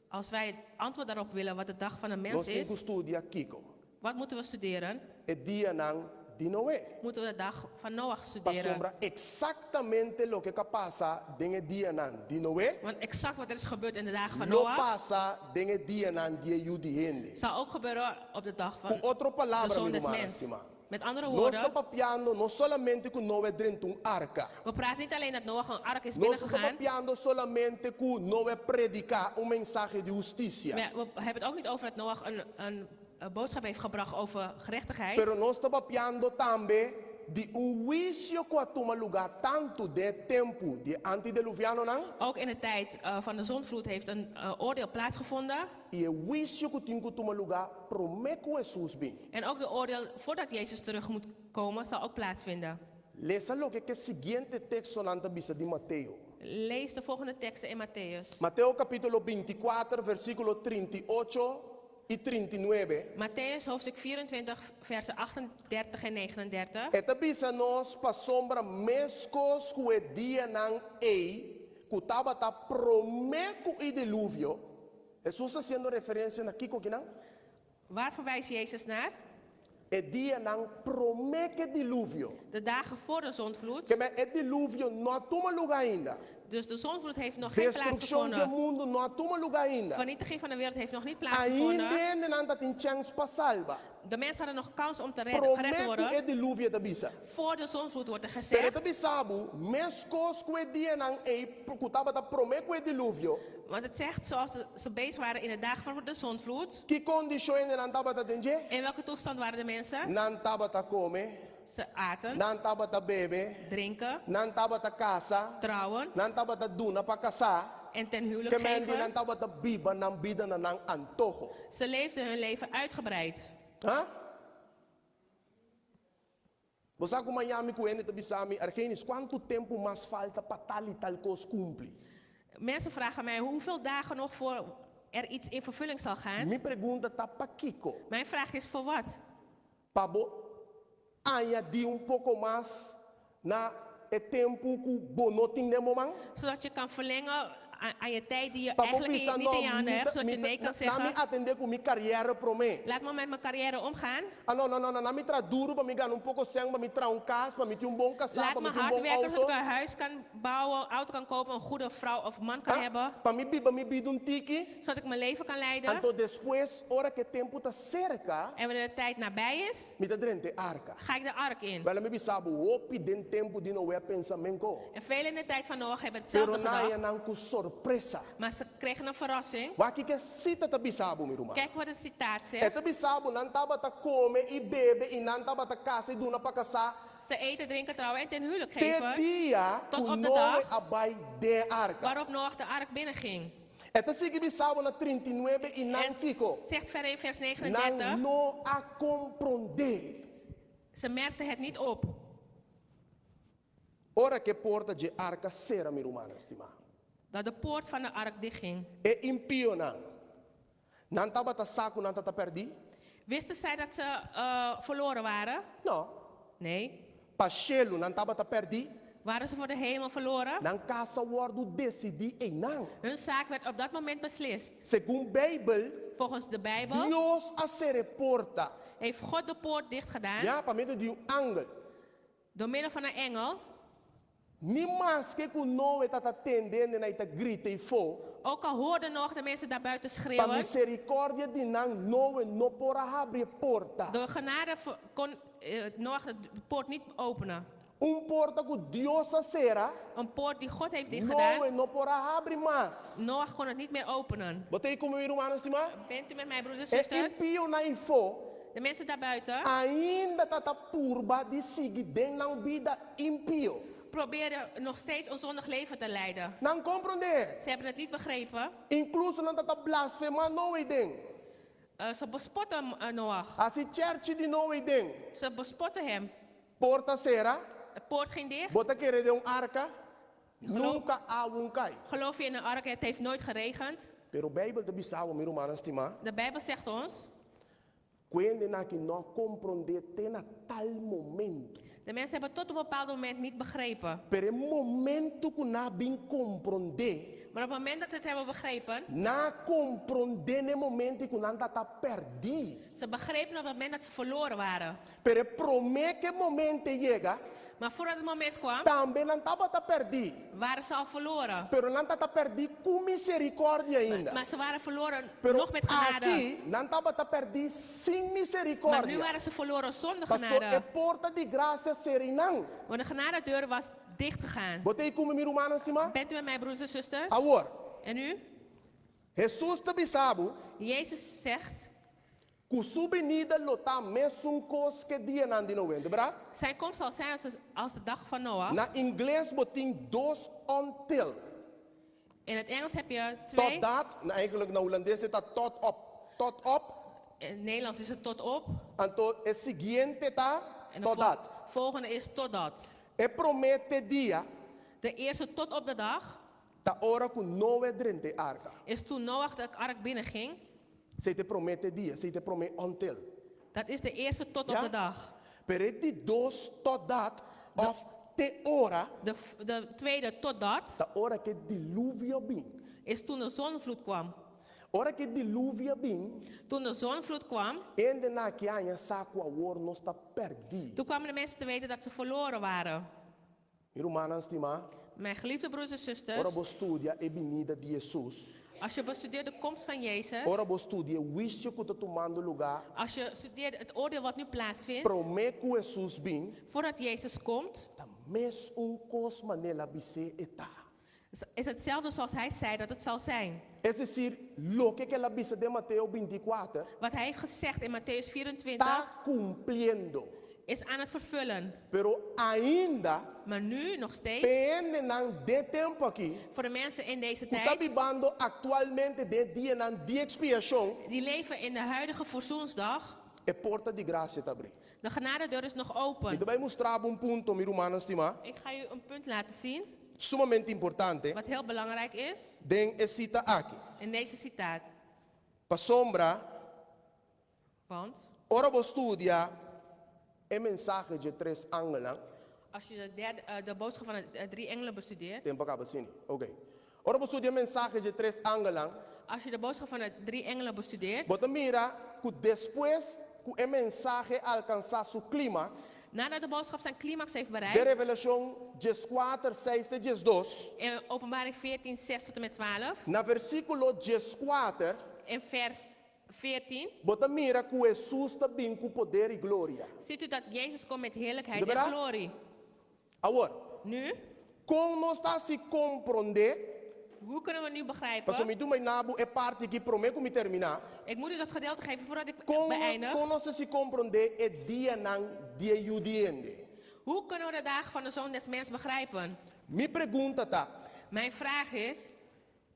Als wij het antwoord daarop willen wat de dag van de mens nós temos que is, estudar Kiko. wat moeten we studeren? E dia nan de Noé. Moeten we de dag van Noach Para studeren? sombra exactamente lo que passa den dia nan de Noé, Want exact wat er is gebeurd in de dagen van lo Noach, passa den dia nan de Judiende. zal ook gebeuren op de dag Com van outra de palavra, Zoon meu des irmão, Mens. estima. Met andere Nós woorden, estamos papiando não solamente com Noé dentro de arca. we praten niet alleen dat Noach een ark is Nós estamos binnengegaan, papiando solamente com Noé predicar mensagem de justiça. maar we hebben het ook niet over dat Noach een boodschap heeft gebracht over gerechtigheid. Pero nós estamos papiando também de juízo que toma lugar tanto de tempo de antediluviano não Ook in de tijd van de zondvloed heeft een oordeel plaatsgevonden. e o juízo que tem que tomar lugar promete Jesus bem. En ook de oordeel voordat Jezus terug moet komen, zal ook plaatsvinden. Leça lo que é o seguinte texto na bisa de Mateus. Lees de volgende teksten in Matthäus. Mateus capítulo 24, versículo 38 e 39. Matthäus hoofdstuk 24, versen 38 en 39. Esta bisa nós para sombra mescos que o dia não que estava tá promeco e dilúvio. Jesus está fazendo referência aqui com que não? Waar verwijst Jezus naar? E dia nang promete diluvio. De dagen voor de zondvloed. Que e diluvio não toma lugar ainda. Dus de zondvloed heeft nog geen Destrucção do plaatsgevonden. mundo não toma lugar ainda. Vernietiging van de wereld heeft nog niet plaatsgevonden. Ainda não tá tem chance para salva. De mensen hadden nog kans om te gered te Promete worden. e diluvio da bisa. Voor de zondvloed wordt er Pero gezegd. tabi sabu, mescos que dia nang kutaba ta promete e diluvio. Want het zegt zoals ze bezig waren in de dagen van de zondvloed. Que condições não tava ta tenje? In welke toestand waren de mensen? Não tava ta come, Ze aten, não tava ta bebe, drinken, não tava ta casa, trouwen não tava ta duna para casar. en ten huwelijk Que men di não geven. tava ta biba nang bida na nang antojo. Ze leefden hun leven uitgebreid. Hã? Você com Miami com ele tabisami, Argenis, quanto tempo mais falta para tal e tal coisa cumprir? Mensen vragen mij hoeveel dagen nog voor er iets in vervulling zal gaan. Me pergunta tá para Kiko. Mijn vraag is voor wat? Pabo, añadir pouco mais na e tempo que bonoting de moment. Zodat je kan verlengen aan je tijd die je Pabo eigenlijk niet in je handen hebt. Zodat je nee kan na me zeggen. atender com minha carreira pro me. Laat me met mijn carrière omgaan. Ah, não, na me tra duro para me ganhar pouco sangue, para me tra casa, para me ter boom casa, Laat para me me ter hard bom werken zodat auto. ik een huis kan bouwen, een auto kan kopen, een goede vrouw of man kan hebben. Para me bido tiki. Zodat ik mijn leven kan leiden. Então depois, hora que tempo tá cerca, En wanneer de tijd nabij is, me tá drente arca. ga ik de ark in. Wel me bisabo hopi den tempo di no we pensamento. En velen in de tijd van Noach hebben Pero hetzelfde na gedacht. nan ku sorpresa. Maar ze kregen een verrassing. Waki que cita ta bisabo mi ruma. Kijk wat het citaat E zegt. ta bisabo nan taba ta come e bebe e nan taba ta casa e duna pa casa. Ze eten, drinken, trouwen en ten huwelijk Te geven. dia Tot ku op de no dag abai de arca. waarop Noach de ark binnenging. E ta sigi bisabo na 39 e nan En kiko. zegt verder in vers Nan 39. no a comprender. Ze merkten het niet op. Ora que porta de arca será mi rumana estima. Dat de poort van de ark dichtging. E impio nan. Nan taba ta saco nan ta perdi? Wisten zij dat ze verloren waren? No. Nee. Pachelo nan taba ta perdi? Waren ze voor de hemel verloren? Nan casa wordu decidi e nan. Hun zaak werd op dat moment beslist. Segundo Bijbel, Volgens de Bijbel Dios a se porta. heeft God de poort dicht gedaan. Ja, para meio de angel. Door middel van een engel. Ni mais que ku no eta ta tendendo na ita grita e fo. Ook al hoorden nog de mensen daar buiten Pa schreeuwen. misericordia de nan no pora abrir porta. Door genade kon Noach de poort niet openen. Porta que Dios a será. Een poort die God heeft dichtgedaan. No pora abrir mais. Noach kon het niet meer openen. Botei como ir humano estima? Bent u met mij, broeders en E zusters? impio na info. De mensen daarbuiten Ainda tata purba de seguir den nan vida impio. proberen nog steeds een zondig leven te leiden. Nan compreender. Ze hebben het niet begrepen. Incluso nan tata blasfema no ding. Ze bespotten Noach. Assim church de no ding. Ze bespotten hem. Porta será. De poort ging dicht. Bota querer de arca. Nunca há cai. Geloof je in een ark? Het heeft nooit geregend. Pero Bijbel de bisao mi romano estima. De Bijbel zegt ons. Quando na que não compreender tem a tal momento. De mensen hebben tot een bepaald moment niet begrepen. Pero momento que na bem compreender. Maar op het moment dat ze het hebben begrepen. Na compreender no momento que não tá perdi. Ze begrepen op het moment dat ze verloren waren. Pero promete que momento chega. Maar voordat het moment kwam, Também não estava tá perdi. waren ze al verloren. Pero não tá perdi com misericórdia ainda. Maar ze waren verloren Pero nog met genade. aqui não estava tá perdi sem Maar nu misericórdia. waren ze verloren zonder Passou a genade. porta de graça serenão. Want de genadedeur was dichtgegaan. Botei como mi romano estima. Bent u met mij, broeders en zusters? Agora, En u? Jesus te sabe Jezus zegt, que sua venida lota mesmo coisa que dia não de novembro, verdade? zijn komst zal zijn als de dag van Noach. Na inglês botin dos until. In het Engels heb je twee. Totdat, eigenlijk na Hollandees is dat tot op. Tot op. In het Nederlands is het tot op. En tot het seguinte tá En de totdat. volgende is totdat. E promete dia, De eerste tot op de dag da hora que não drente arca. is toen Noach de ark binnenging. Se te promete dia, se te promete until. Dat is de eerste tot op Ja? de dag. Pero die dos totdat, of te hora, De tweede totdat da hora que diluvio bin. is toen de zonnevloed kwam. Ora que dilúvio bem, Toen de zonvloed kwam, ainda na que a saco a war não está perdido. toen kwamen de mensen te weten dat ze verloren waren. Irmã, estima, Mijn geliefde broers en zusters, ora vos estudia a venida de Jesus. als je bestudeert de komst van Jezus, Ora vos estudia o juízo que está tomando lugar. als je studeert het oordeel wat nu plaatsvindt, Prometo Jesus bem, voordat Jezus komt, mes coisa nela bise eta. is hetzelfde zoals hij zei dat het zal zijn. Es decir, lo que ela bise de Mateus 24 Wat hij heeft gezegd in Matthäus 24 está cumpriendo. is aan het vervullen. Pero ainda, Maar nu nog steeds, pende nan de tempo aqui, voor de mensen in deze que está tijd, vivendo actualmente de dia nan de expiação, die leven in de huidige verzoensdag, é porta de graça está abrindo. de genadedeur is nog open. Então vai mostrar ponto, meu irmão, estima, Ik ga u een punt laten zien, sumamente importante, wat heel belangrijk is, den cita aqui. in deze citaat. Para sombra, Want ora vos estudia a mensagem de três ângelos. als je de boodschap van de 3 engelen bestudeert, Tempo acaba assim. Ok. Ora vos estudia a mensagem de três ângelos. als je de boodschap van de 3 engelen bestudeert, Bota mira que depois que a mensagem alcançar seu clímax, nadat de boodschap zijn climax heeft de bereikt, Revelação 4, 6 e 2, in Openbaring 14, 6 tot en met 12, na versículo 4, in vers 14, bota mira que Jesus está bem com poder e glória. ziet u dat Jezus komt met heerlijkheid De en verdad? glorie. Agora, Nu, como nós está se compreender, hoe kunnen we nu begrijpen? para me do nabo é parte que prometo me terminar. Ik moet u dat gedeelte geven voordat ik Como beëindig. nós se compreender é dia nan dia judiende. Hoe kunnen we de dagen van de Zoon des Mens begrijpen? Me pergunta tá, Mijn vraag is,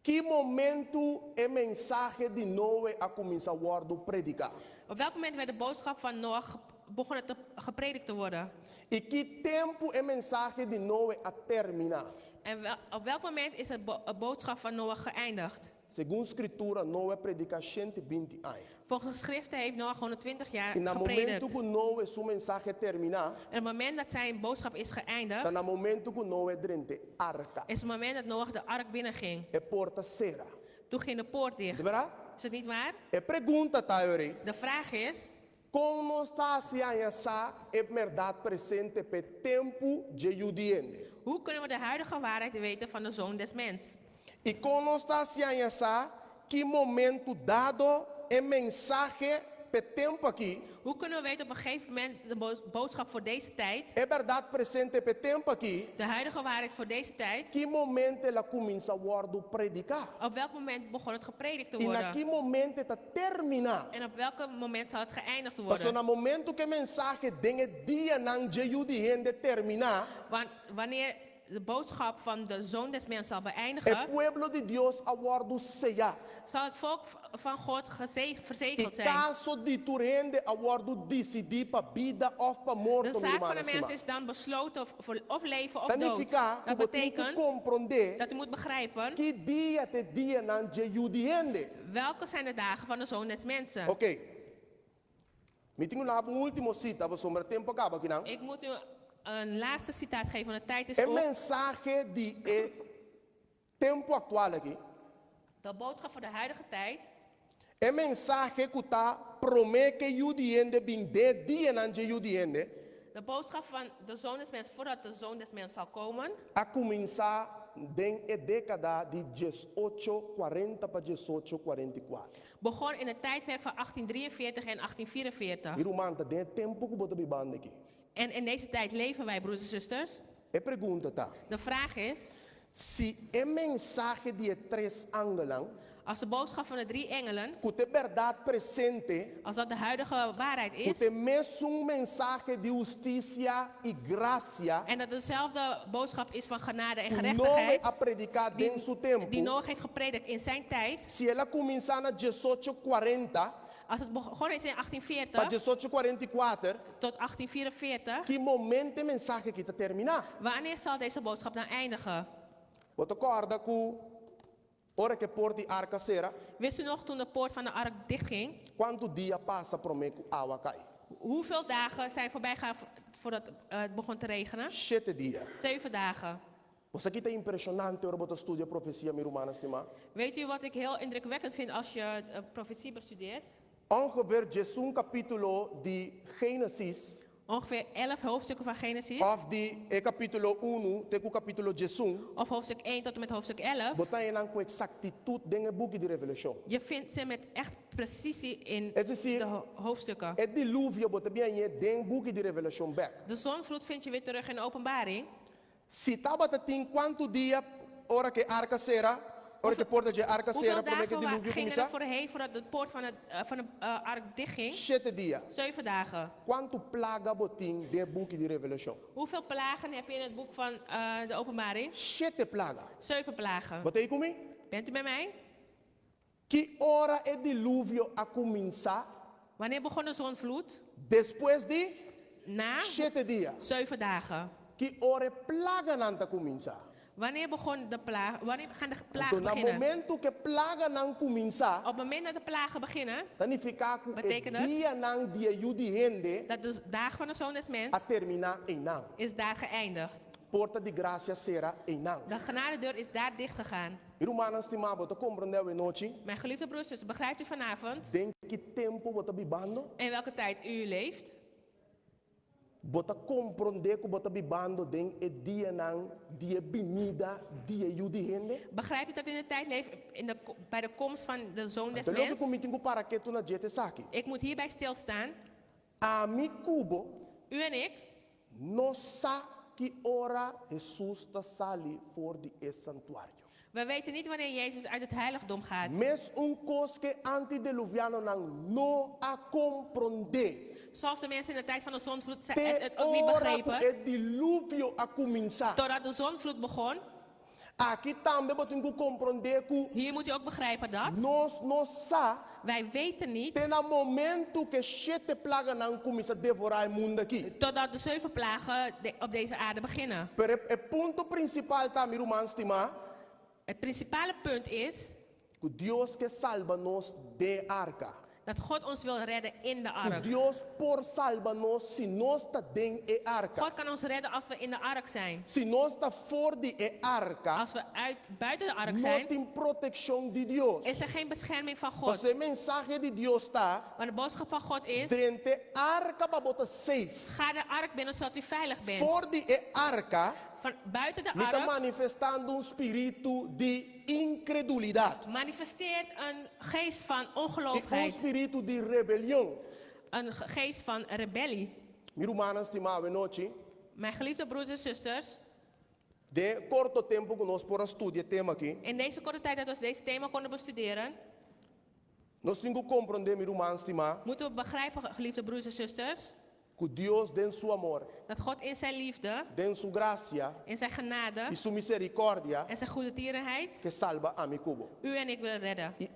que momento a mensagem de Noé a começar a predicar? op welk moment werd de boodschap van Noach begonnen gepredikt te worden? E que tempo a mensagem de Noé a terminar? En op welk moment is de boodschap van Noach geëindigd? Segundo a escritura, Noé predica 120 anos. Volgens de schriften heeft Noach 120 jaar E no gepredikt. momento que Noé sua mensagem terminar, En op het moment dat zijn boodschap is geëindigd, tá no momento que Noé drente arca, is het moment dat Noach de ark binnenging. é porta serra. Toen ging de poort De dicht. verdade? Is het niet waar? É pergunta tá aí. De vraag is, Como está se essa é verdade presente pe tempo de judiende? hoe kunnen we de huidige waarheid weten van de Zoon des Mens? E como está se essa que momento dado é mensagem pe tempo aqui? Hoe kunnen we weten op een gegeven moment de boodschap voor deze tijd, É verdade presente pe tempo aqui? de huidige waarheid voor deze tijd, Que momento ela começa a predicar? op welk moment begon het gepredikt te E worden? naquele momento está terminar. En op welk moment zal het geëindigd Mas worden? no momento que a mensagem dengue dia nan de judiende terminar, Wanneer de boodschap van de Zoon des Mens zal o beëindigen, pueblo de Deus aguardo sellar. zal het volk van God E verzegeld zijn. caso de turende aguardo decidir para vida of para morte, De meu zaak van irmão, de mens is dan besloten of leven of dood. Danificar, Dat que tem que betekent compreender dat u moet begrijpen que dia te dia nan de judiende. welke zijn de dagen van de Zoon des Mensen. Ok. Me tenho lá um último cita, para sombra tempo acaba aqui não. Ik moet u een laatste citaat geven, want de tijd is É op. mensagem de tempo atual aqui. De boodschap voor de huidige tijd É mensagem que está promete que judiende bem de dia nan de judiende. de boodschap van de Zoon des Mens, voordat de Zoon des Mens zal komen, A começar den a década de 1840 para 1844. begon in het tijdperk van 1843 en 1844. Irmão, tá den tempo que bota bibanda aqui. En in deze tijd leven wij, broeders en zusters. É pergunta tá. De vraag is, Se é mensagem de três ângelos, als de boodschap van de 3 engelen, que é verdade presente, als dat de huidige waarheid que is, é mesmo mensagem de justiça e graça, en dat dezelfde boodschap is van genade en que não é gerechtigheid, a predicar dentro do tempo. die Noach heeft gepredikt in zijn tijd, Se ela começar na 1840 als het begonnen is in para 1840 1844, tot 1844, que momento a mensagem que está terminar? wanneer zal deze boodschap dan eindigen? Você acorda com hora que porta arca será, Wist u nog toen de poort van de ark dichtging, quanto dia passa para mim que água cai? hoeveel dagen zijn voorbij gegaan voordat het begon te regenen? 7 dias. 7 dagen. Você aqui tá impressionante ora bota estudia profecia, minha irmã estima. Weet u wat ik heel indrukwekkend vind als je profetie bestudeert? Ongeveer Jesus capítulo de Gênesis, Ongeveer 11 hoofdstukken van Genesis, of de capítulo 1 até o capítulo Jesus, of hoofdstuk 1 tot en met hoofdstuk 11. botar em com exactitud dentro do book de Revelação. Je vindt ze met echt precisie in É decir, de hoofdstukken. é dilúvio botar bem aí dentro do book de Revelação back. De zonvloed vind je weer terug in de openbaring. Se estava tem quanto dia hora que arca será, hora que porta de arca será, Hoeveel para que dagen dilúvio gingen er começar? voorheen voordat de poort van de ark dichtging? 7 dias. 7 dagen. Quanto plaga botim dentro do book de Revelação? Hoeveel plagen heb je in het boek van de openbaring? 7 plaga. 7 plagen. Bota aí comigo? Bent u met mij? Que hora é dilúvio a começar? Wanneer begon de zonvloed? Depois de Na 7 dias. 7 dagen. Que hora é plaga não começar? Wanneer begon de plaag? Wanneer gaan de plagen Então, no beginnen? momento que plaga não começar, Op het moment dat de plagen beginnen, significa que Betekent o het? dia não dia judende dat de dag van de Zoon des a Mens terminar em não. is daar geëindigd. Porta de graça será em não. De genadedeur is daar dicht gegaan. Irmãos estimados, você compreendeu noite? Mijn geliefde broers, dus begrijpt u vanavond Denk que tempo você bibando? in welke tijd u leeft? Você compreender que você bibando den e dia não dia venida dia judende? Begrijp je dat u in de tijd leeft bij de komst van de Zoon des Então, logo Mens? que me tenho para que tu na jete saki. Ik moet hierbij stilstaan. A mi cubo U en ik, não sa que hora Jesus está sali for de santuário. we weten niet wanneer Jezus uit het heiligdom gaat. Mas coisa que antediluviano não a compreender. Zoals de mensen in de tijd van de zonvloed Te het ook niet hora begrepen. que diluvio a começar. Totdat de zonvloed begon. Aqui também você tem que compreender que Hier moet u ook begrijpen dat. nós não sa Wij weten niet. tem um momento que 7 plagas não começa a devorar o mundo aqui. Totdat de 7 plagen op deze aarde beginnen. Pero o ponto principal tá, meu irmão estimado, Het principale punt is que Deus que salva nós de arca. dat God ons wil redden in de Que ark. Deus por salva nós se nós está dentro de arca. God kan ons redden als we in de ark zijn. Se nós está fora de arca, Als we buiten de ark não zijn, tem proteção de Deus. is er geen bescherming van God. Mas a mensagem de Deus está Maar de boodschap van God is, dentro de arca para botar safe. ga de ark binnen zodat u veilig bent. Fora de arca, Van buiten de me está ark manifestando espírito de incredulidade. manifesteert een geest van E ongeloofheid. espírito de rebelião. Een geest van rebellie. Meu irmão estimado, noite, Mijn geliefde broers en zusters, de corto tempo que nós por estudar tema aqui, in deze korte tijd dat we deze thema konden bestuderen, nós temos que compreender, meu irmão estimado, moeten we begrijpen, geliefde broers en zusters, que Deus tem seu amor, dat God in zijn liefde, tem sua graça in zijn genade e sua misericórdia en zijn goede tierenheid que salva a mi cubo. u en ik wil redden. E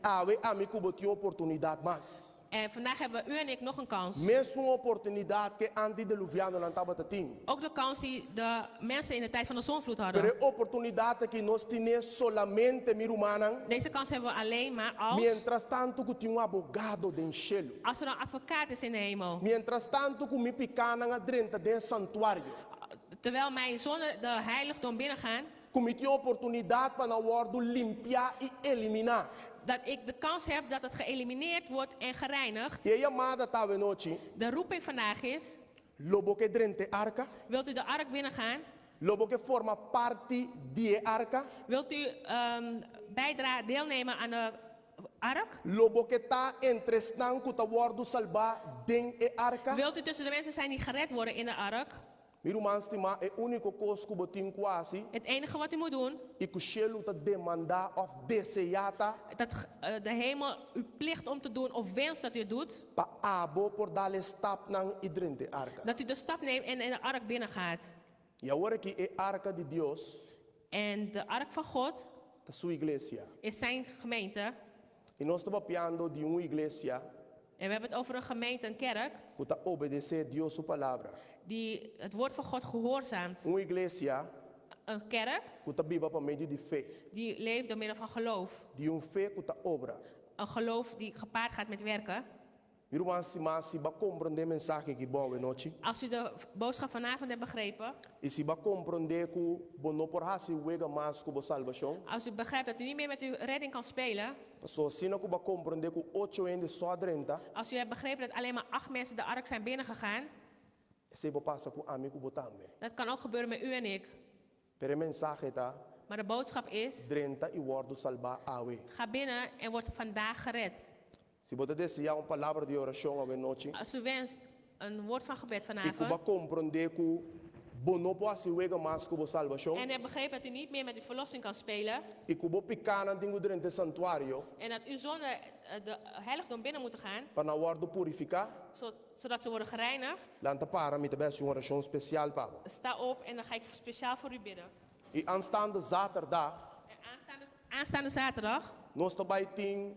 a mi cubo tem oportunidade mais. En vandaag hebben u en ik nog een kans. Mesmo uma oportunidade que antediluviano não estava tendo. Ook de kans die de mensen in de tijd van de zonvloed Pero hadden. a oportunidade que nós temos solamente, meu irmão, Deze kans hebben we alleen maar als mientras tanto que tinha abogado de cielo. er een advocaat is in de hemel. Mientras tanto que me picana na drenta de santuário. Terwijl mijn zonen de heiligdom binnengaan, Que me tinha oportunidade para na wordo limpiar e eliminar. dat ik de kans heb dat het geëlimineerd wordt en gereinigd. E a chamada estava noite, De roeping vandaag is, lobo que drente arca, wilt u de ark binnengaan? lobo que forma parte de arca, Wilt u deelnemen aan de ark? lobo que está entre stan que tá wordo salvar den e arca. Wilt u tussen de mensen zijn die gered worden in de ark? Meu irmão estima, é o único coisa que botin quase Het enige wat u moet doen, e que o cielo tá demandar of desejata dat de hemel u plicht om te doen of wenst dat u het doet, para abo por darle stap nang idrente arca. dat u de stap neemt en in de ark binnengaat. E agora que é arca de Deus, En de ark van God da sua igreja. is zijn gemeente. E nós estamos piando de uma igreja En we hebben het over een gemeente, een kerk, que está obedecer a Deus sua palavra. die het woord van God gehoorzaamt. Uma igreja Een kerk que está viva por meio de fé. die leeft door middel van geloof. De fé que está obra. Een geloof die gepaard gaat met werken. Irmãs, se ba compreender mensagem que boa noite. Als u de boodschap vanavond hebt begrepen, E se ba compreender que bono por hasi wega mais com salvação. als u begrijpt dat u niet meer met uw redding kan spelen, So sina ku ba compreender que 8 ende só 30. als u hebt begrepen dat alleen maar 8 mensen de ark zijn binnengegaan, Se ba passa ku ami ku botame. dat kan ook gebeuren met u en ik. Pero mensagem tá Maar de boodschap is, 30 e wordo salvar awe. ga binnen en word vandaag gered. Se você desejar uma palavra de oração hoje noite, Als u wenst een woord van gebed e ku ba vanavond, compreender que bono por hasi wega mais com salvação. en u hebt begrepen dat u niet meer met uw verlossing kan spelen, E que bo picana dingo durante santuário en dat u zonder de heiligdom binnen moet gaan, para wordo purificar. zodat ze worden gereinigd, Lanta para mi também uma oração especial para. sta op en dan ga ik speciaal voor u bidden. E aanstaande zaterdag En aanstaande zaterdag nós também tem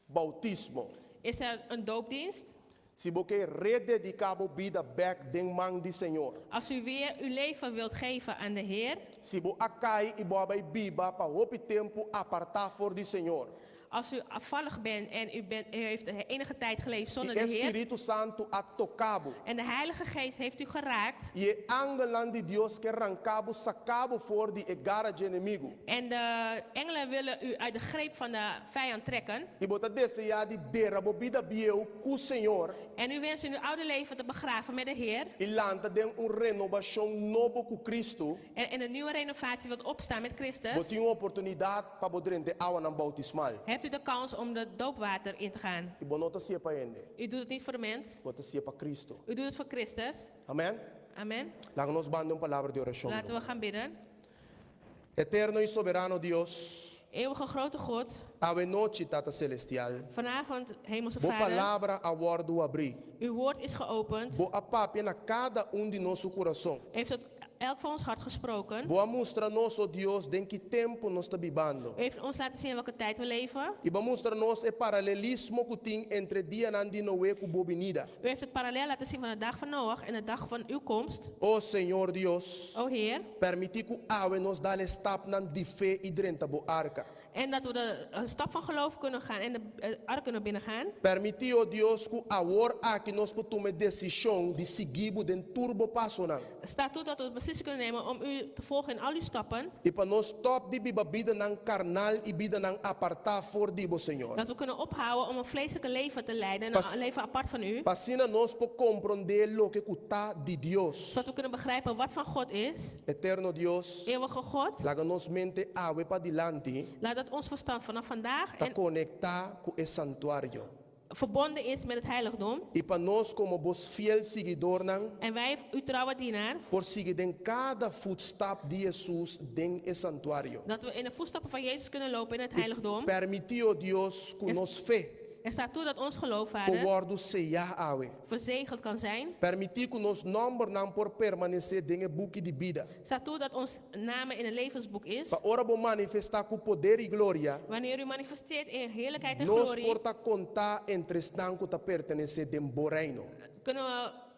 bautismo. is er een doopdienst. Se você rededicar a vida back den man di Senhor. Als u weer uw leven wilt geven aan de Heer, Se você acai e boa biba para o tempo apartar for di Senhor. als u afvallig bent en u heeft de enige tijd geleefd E zonder de Heer, Espírito Santo a tocabo. en de Heilige Geest heeft u geraakt, E angelan de Deus que arrancabo sacabo for di egara de inimigo. en de engelen willen u uit de greep van de vijand trekken, E bota desejar de derrabo vida bieu com o Senhor. en u wenst in uw oude leven te begraven met de Heer, E lanta den renovação novo com Cristo. en in een nieuwe renovatie wilt opstaan met Christus, Você tem uma oportunidade para poder ter água na bautismal. hebt u de kans om de doopwater in te gaan. E bonota se para ende. U doet het niet voor de mens, Bota se para Cristo. u doet het voor Christus. Amém? Amen. Laat ons banden palavra de oração. Laten we gaan bidden. Eterno e soberano Deus, Eeuwige grote God, ave noite, Tata Celestial. vanavond, Hemelse Boa Vader, palavra a wordo abrir. uw woord is geopend. Boa papi na cada de nosso coração. Heeft tot elk van ons hart gesproken. Boa mostra nosso Deus den que tempo nós está vivendo. U heeft ons laten zien in welke tijd we leven. E boa mostra nós o paralelismo que tem entre dia e de Noé com bobenida. U heeft het parallel laten zien van de dag van Noach en de dag van uw komst. Oh Senhor Deus, O Heer. permitir que ave nos dá stap nan de fé e drenta bo arca. En dat we een stap van geloof kunnen gaan en de ark kunnen binnengaan. Permitir, oh Deus, que agora aqui nós podemos decisão de seguir den turbo passo não. Staat toe dat we de beslissing kunnen nemen om u te volgen in al uw stappen. E para nós stop de bebida nan carnal e vida nan apartar for dibo Senhor. Dat we kunnen ophouden om een vleeselijke leven te leiden en een leven apart van u. Passina nós po compreender lo que está de Deus. Zodat we kunnen begrijpen wat van God is. Eterno Deus, Eeuwige God. laga nos mente ave para dilante, Laat dat ons verstand vanaf vandaag ta en conectar com o santuário. verbonden is met het heiligdom. E para nós como vos fiel seguidor nan, En wij, uw trouwe dienaar, por seguir den cada footstep de Jesus den e santuário. dat we in de voetstappen van Jezus kunnen lopen in het heiligdom. Permitir, oh Deus, que nos fé, Er staat toe dat ons geloof, que Vader, wordo seja ave. verzegeld kan zijn. Permitir que nos nombre não por permanecer den book de vida. Er staat toe dat ons namen in een levensboek is. Para ora bo manifestar com poder e glória, Wanneer u manifesteert in heerlijkheid en nos glorie, porta contar entre stanco ta pertencer den bo reino. kunnen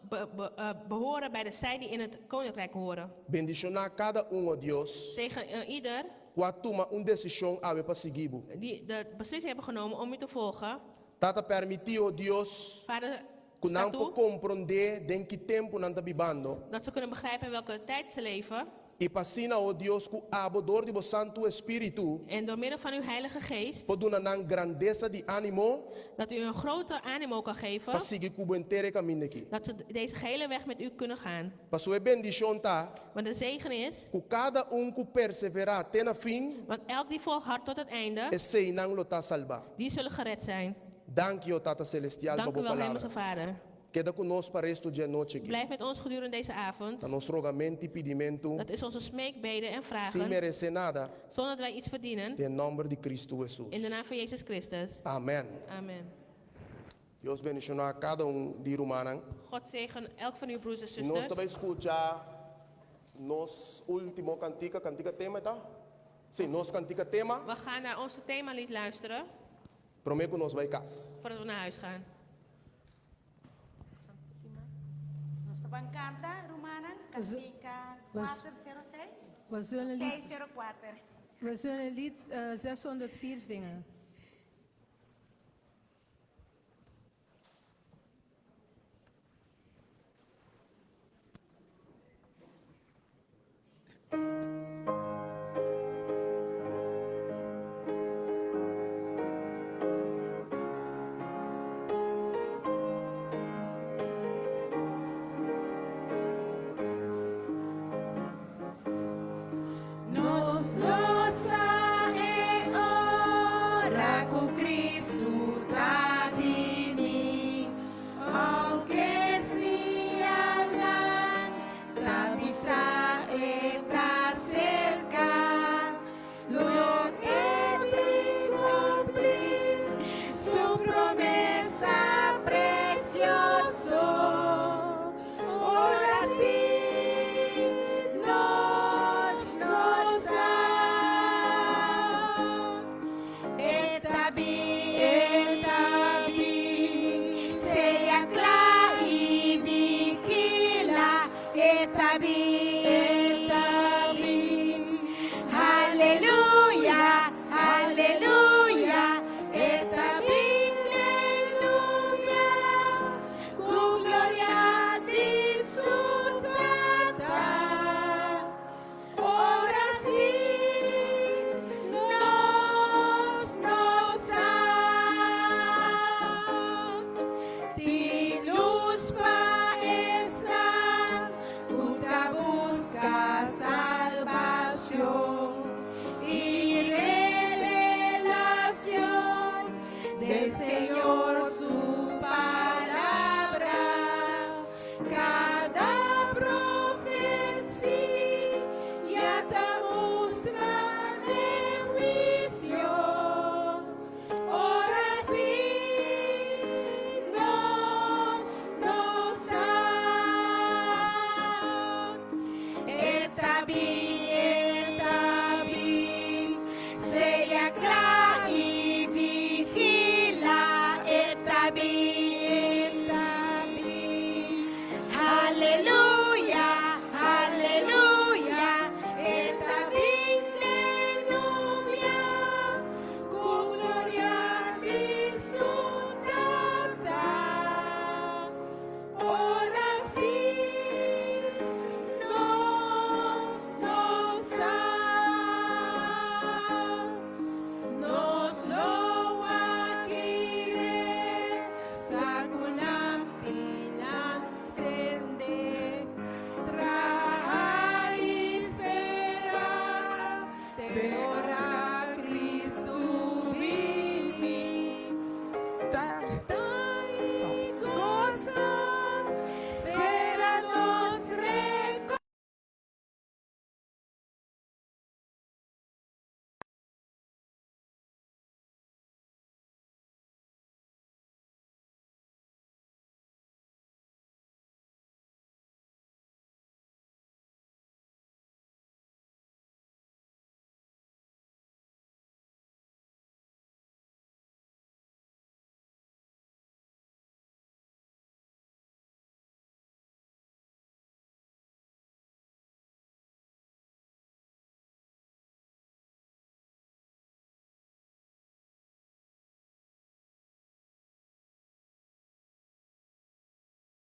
we behoren bij de zij die in het koninkrijk horen. Bendicionar cada oh Deus, Zegen ieder quando toma decisão ave para seguir. die de beslissing hebben genomen om u te volgen. Tata permitir, oh Deus, Vader, que não staat po toe compreender den que tempo não tá vivendo. dat ze kunnen begrijpen in welke tijd ze leven. E passina, oh Deus, que abodor de vo Santo Espírito, En door middel van uw Heilige Geest, poduna nan grandeza de ânimo, dat u een grote animo kan geven. para seguir com o inteiro caminho aqui. Dat ze deze gehele weg met u kunnen gaan. Para sua bendição tá, Want de zegen is, que cada que perseverar até na fim, want elk die volhardt tot het einde, e sei não lo tá salvar. die zullen gered zijn. Dank je, Tata Celestial, Dank u para wel, boa Hemelse palavra. Vader. Queda conosco para resto de noite aqui. Blijf met ons gedurende deze avond. Tá nosso rogamento e pedimento, Dat is onze smeekbeden en sem vragen, merecer nada, zonder dat wij iets verdienen. em nome de Cristo Jesus. In de naam van Jezus Christus. Amém. Amen. Deus bendicionar cada de Romanan. God zegen elk van uw broers en E nós zusters. também escutar nos último cantica tema, tá? Sim, nos cantica tema, We gaan naar onze themalied luisteren prometo que nós vai casa. voordat we naar huis gaan. Nós estamos canta, Romana, Cantica was- 406? We zullen een lied, 604. we zullen een lied 604 zingen. Hallelujah, hallelujah, etabim, hallelujah, con gloria disfrutada. Ora sí, nos ha di luz pa esta, uta busca salvación y revelación del Señor su palabra. Cada profecía te muestra de juicio. Ahora sí nos ha etabim, seria clara y vigila, etabim, hallelujah.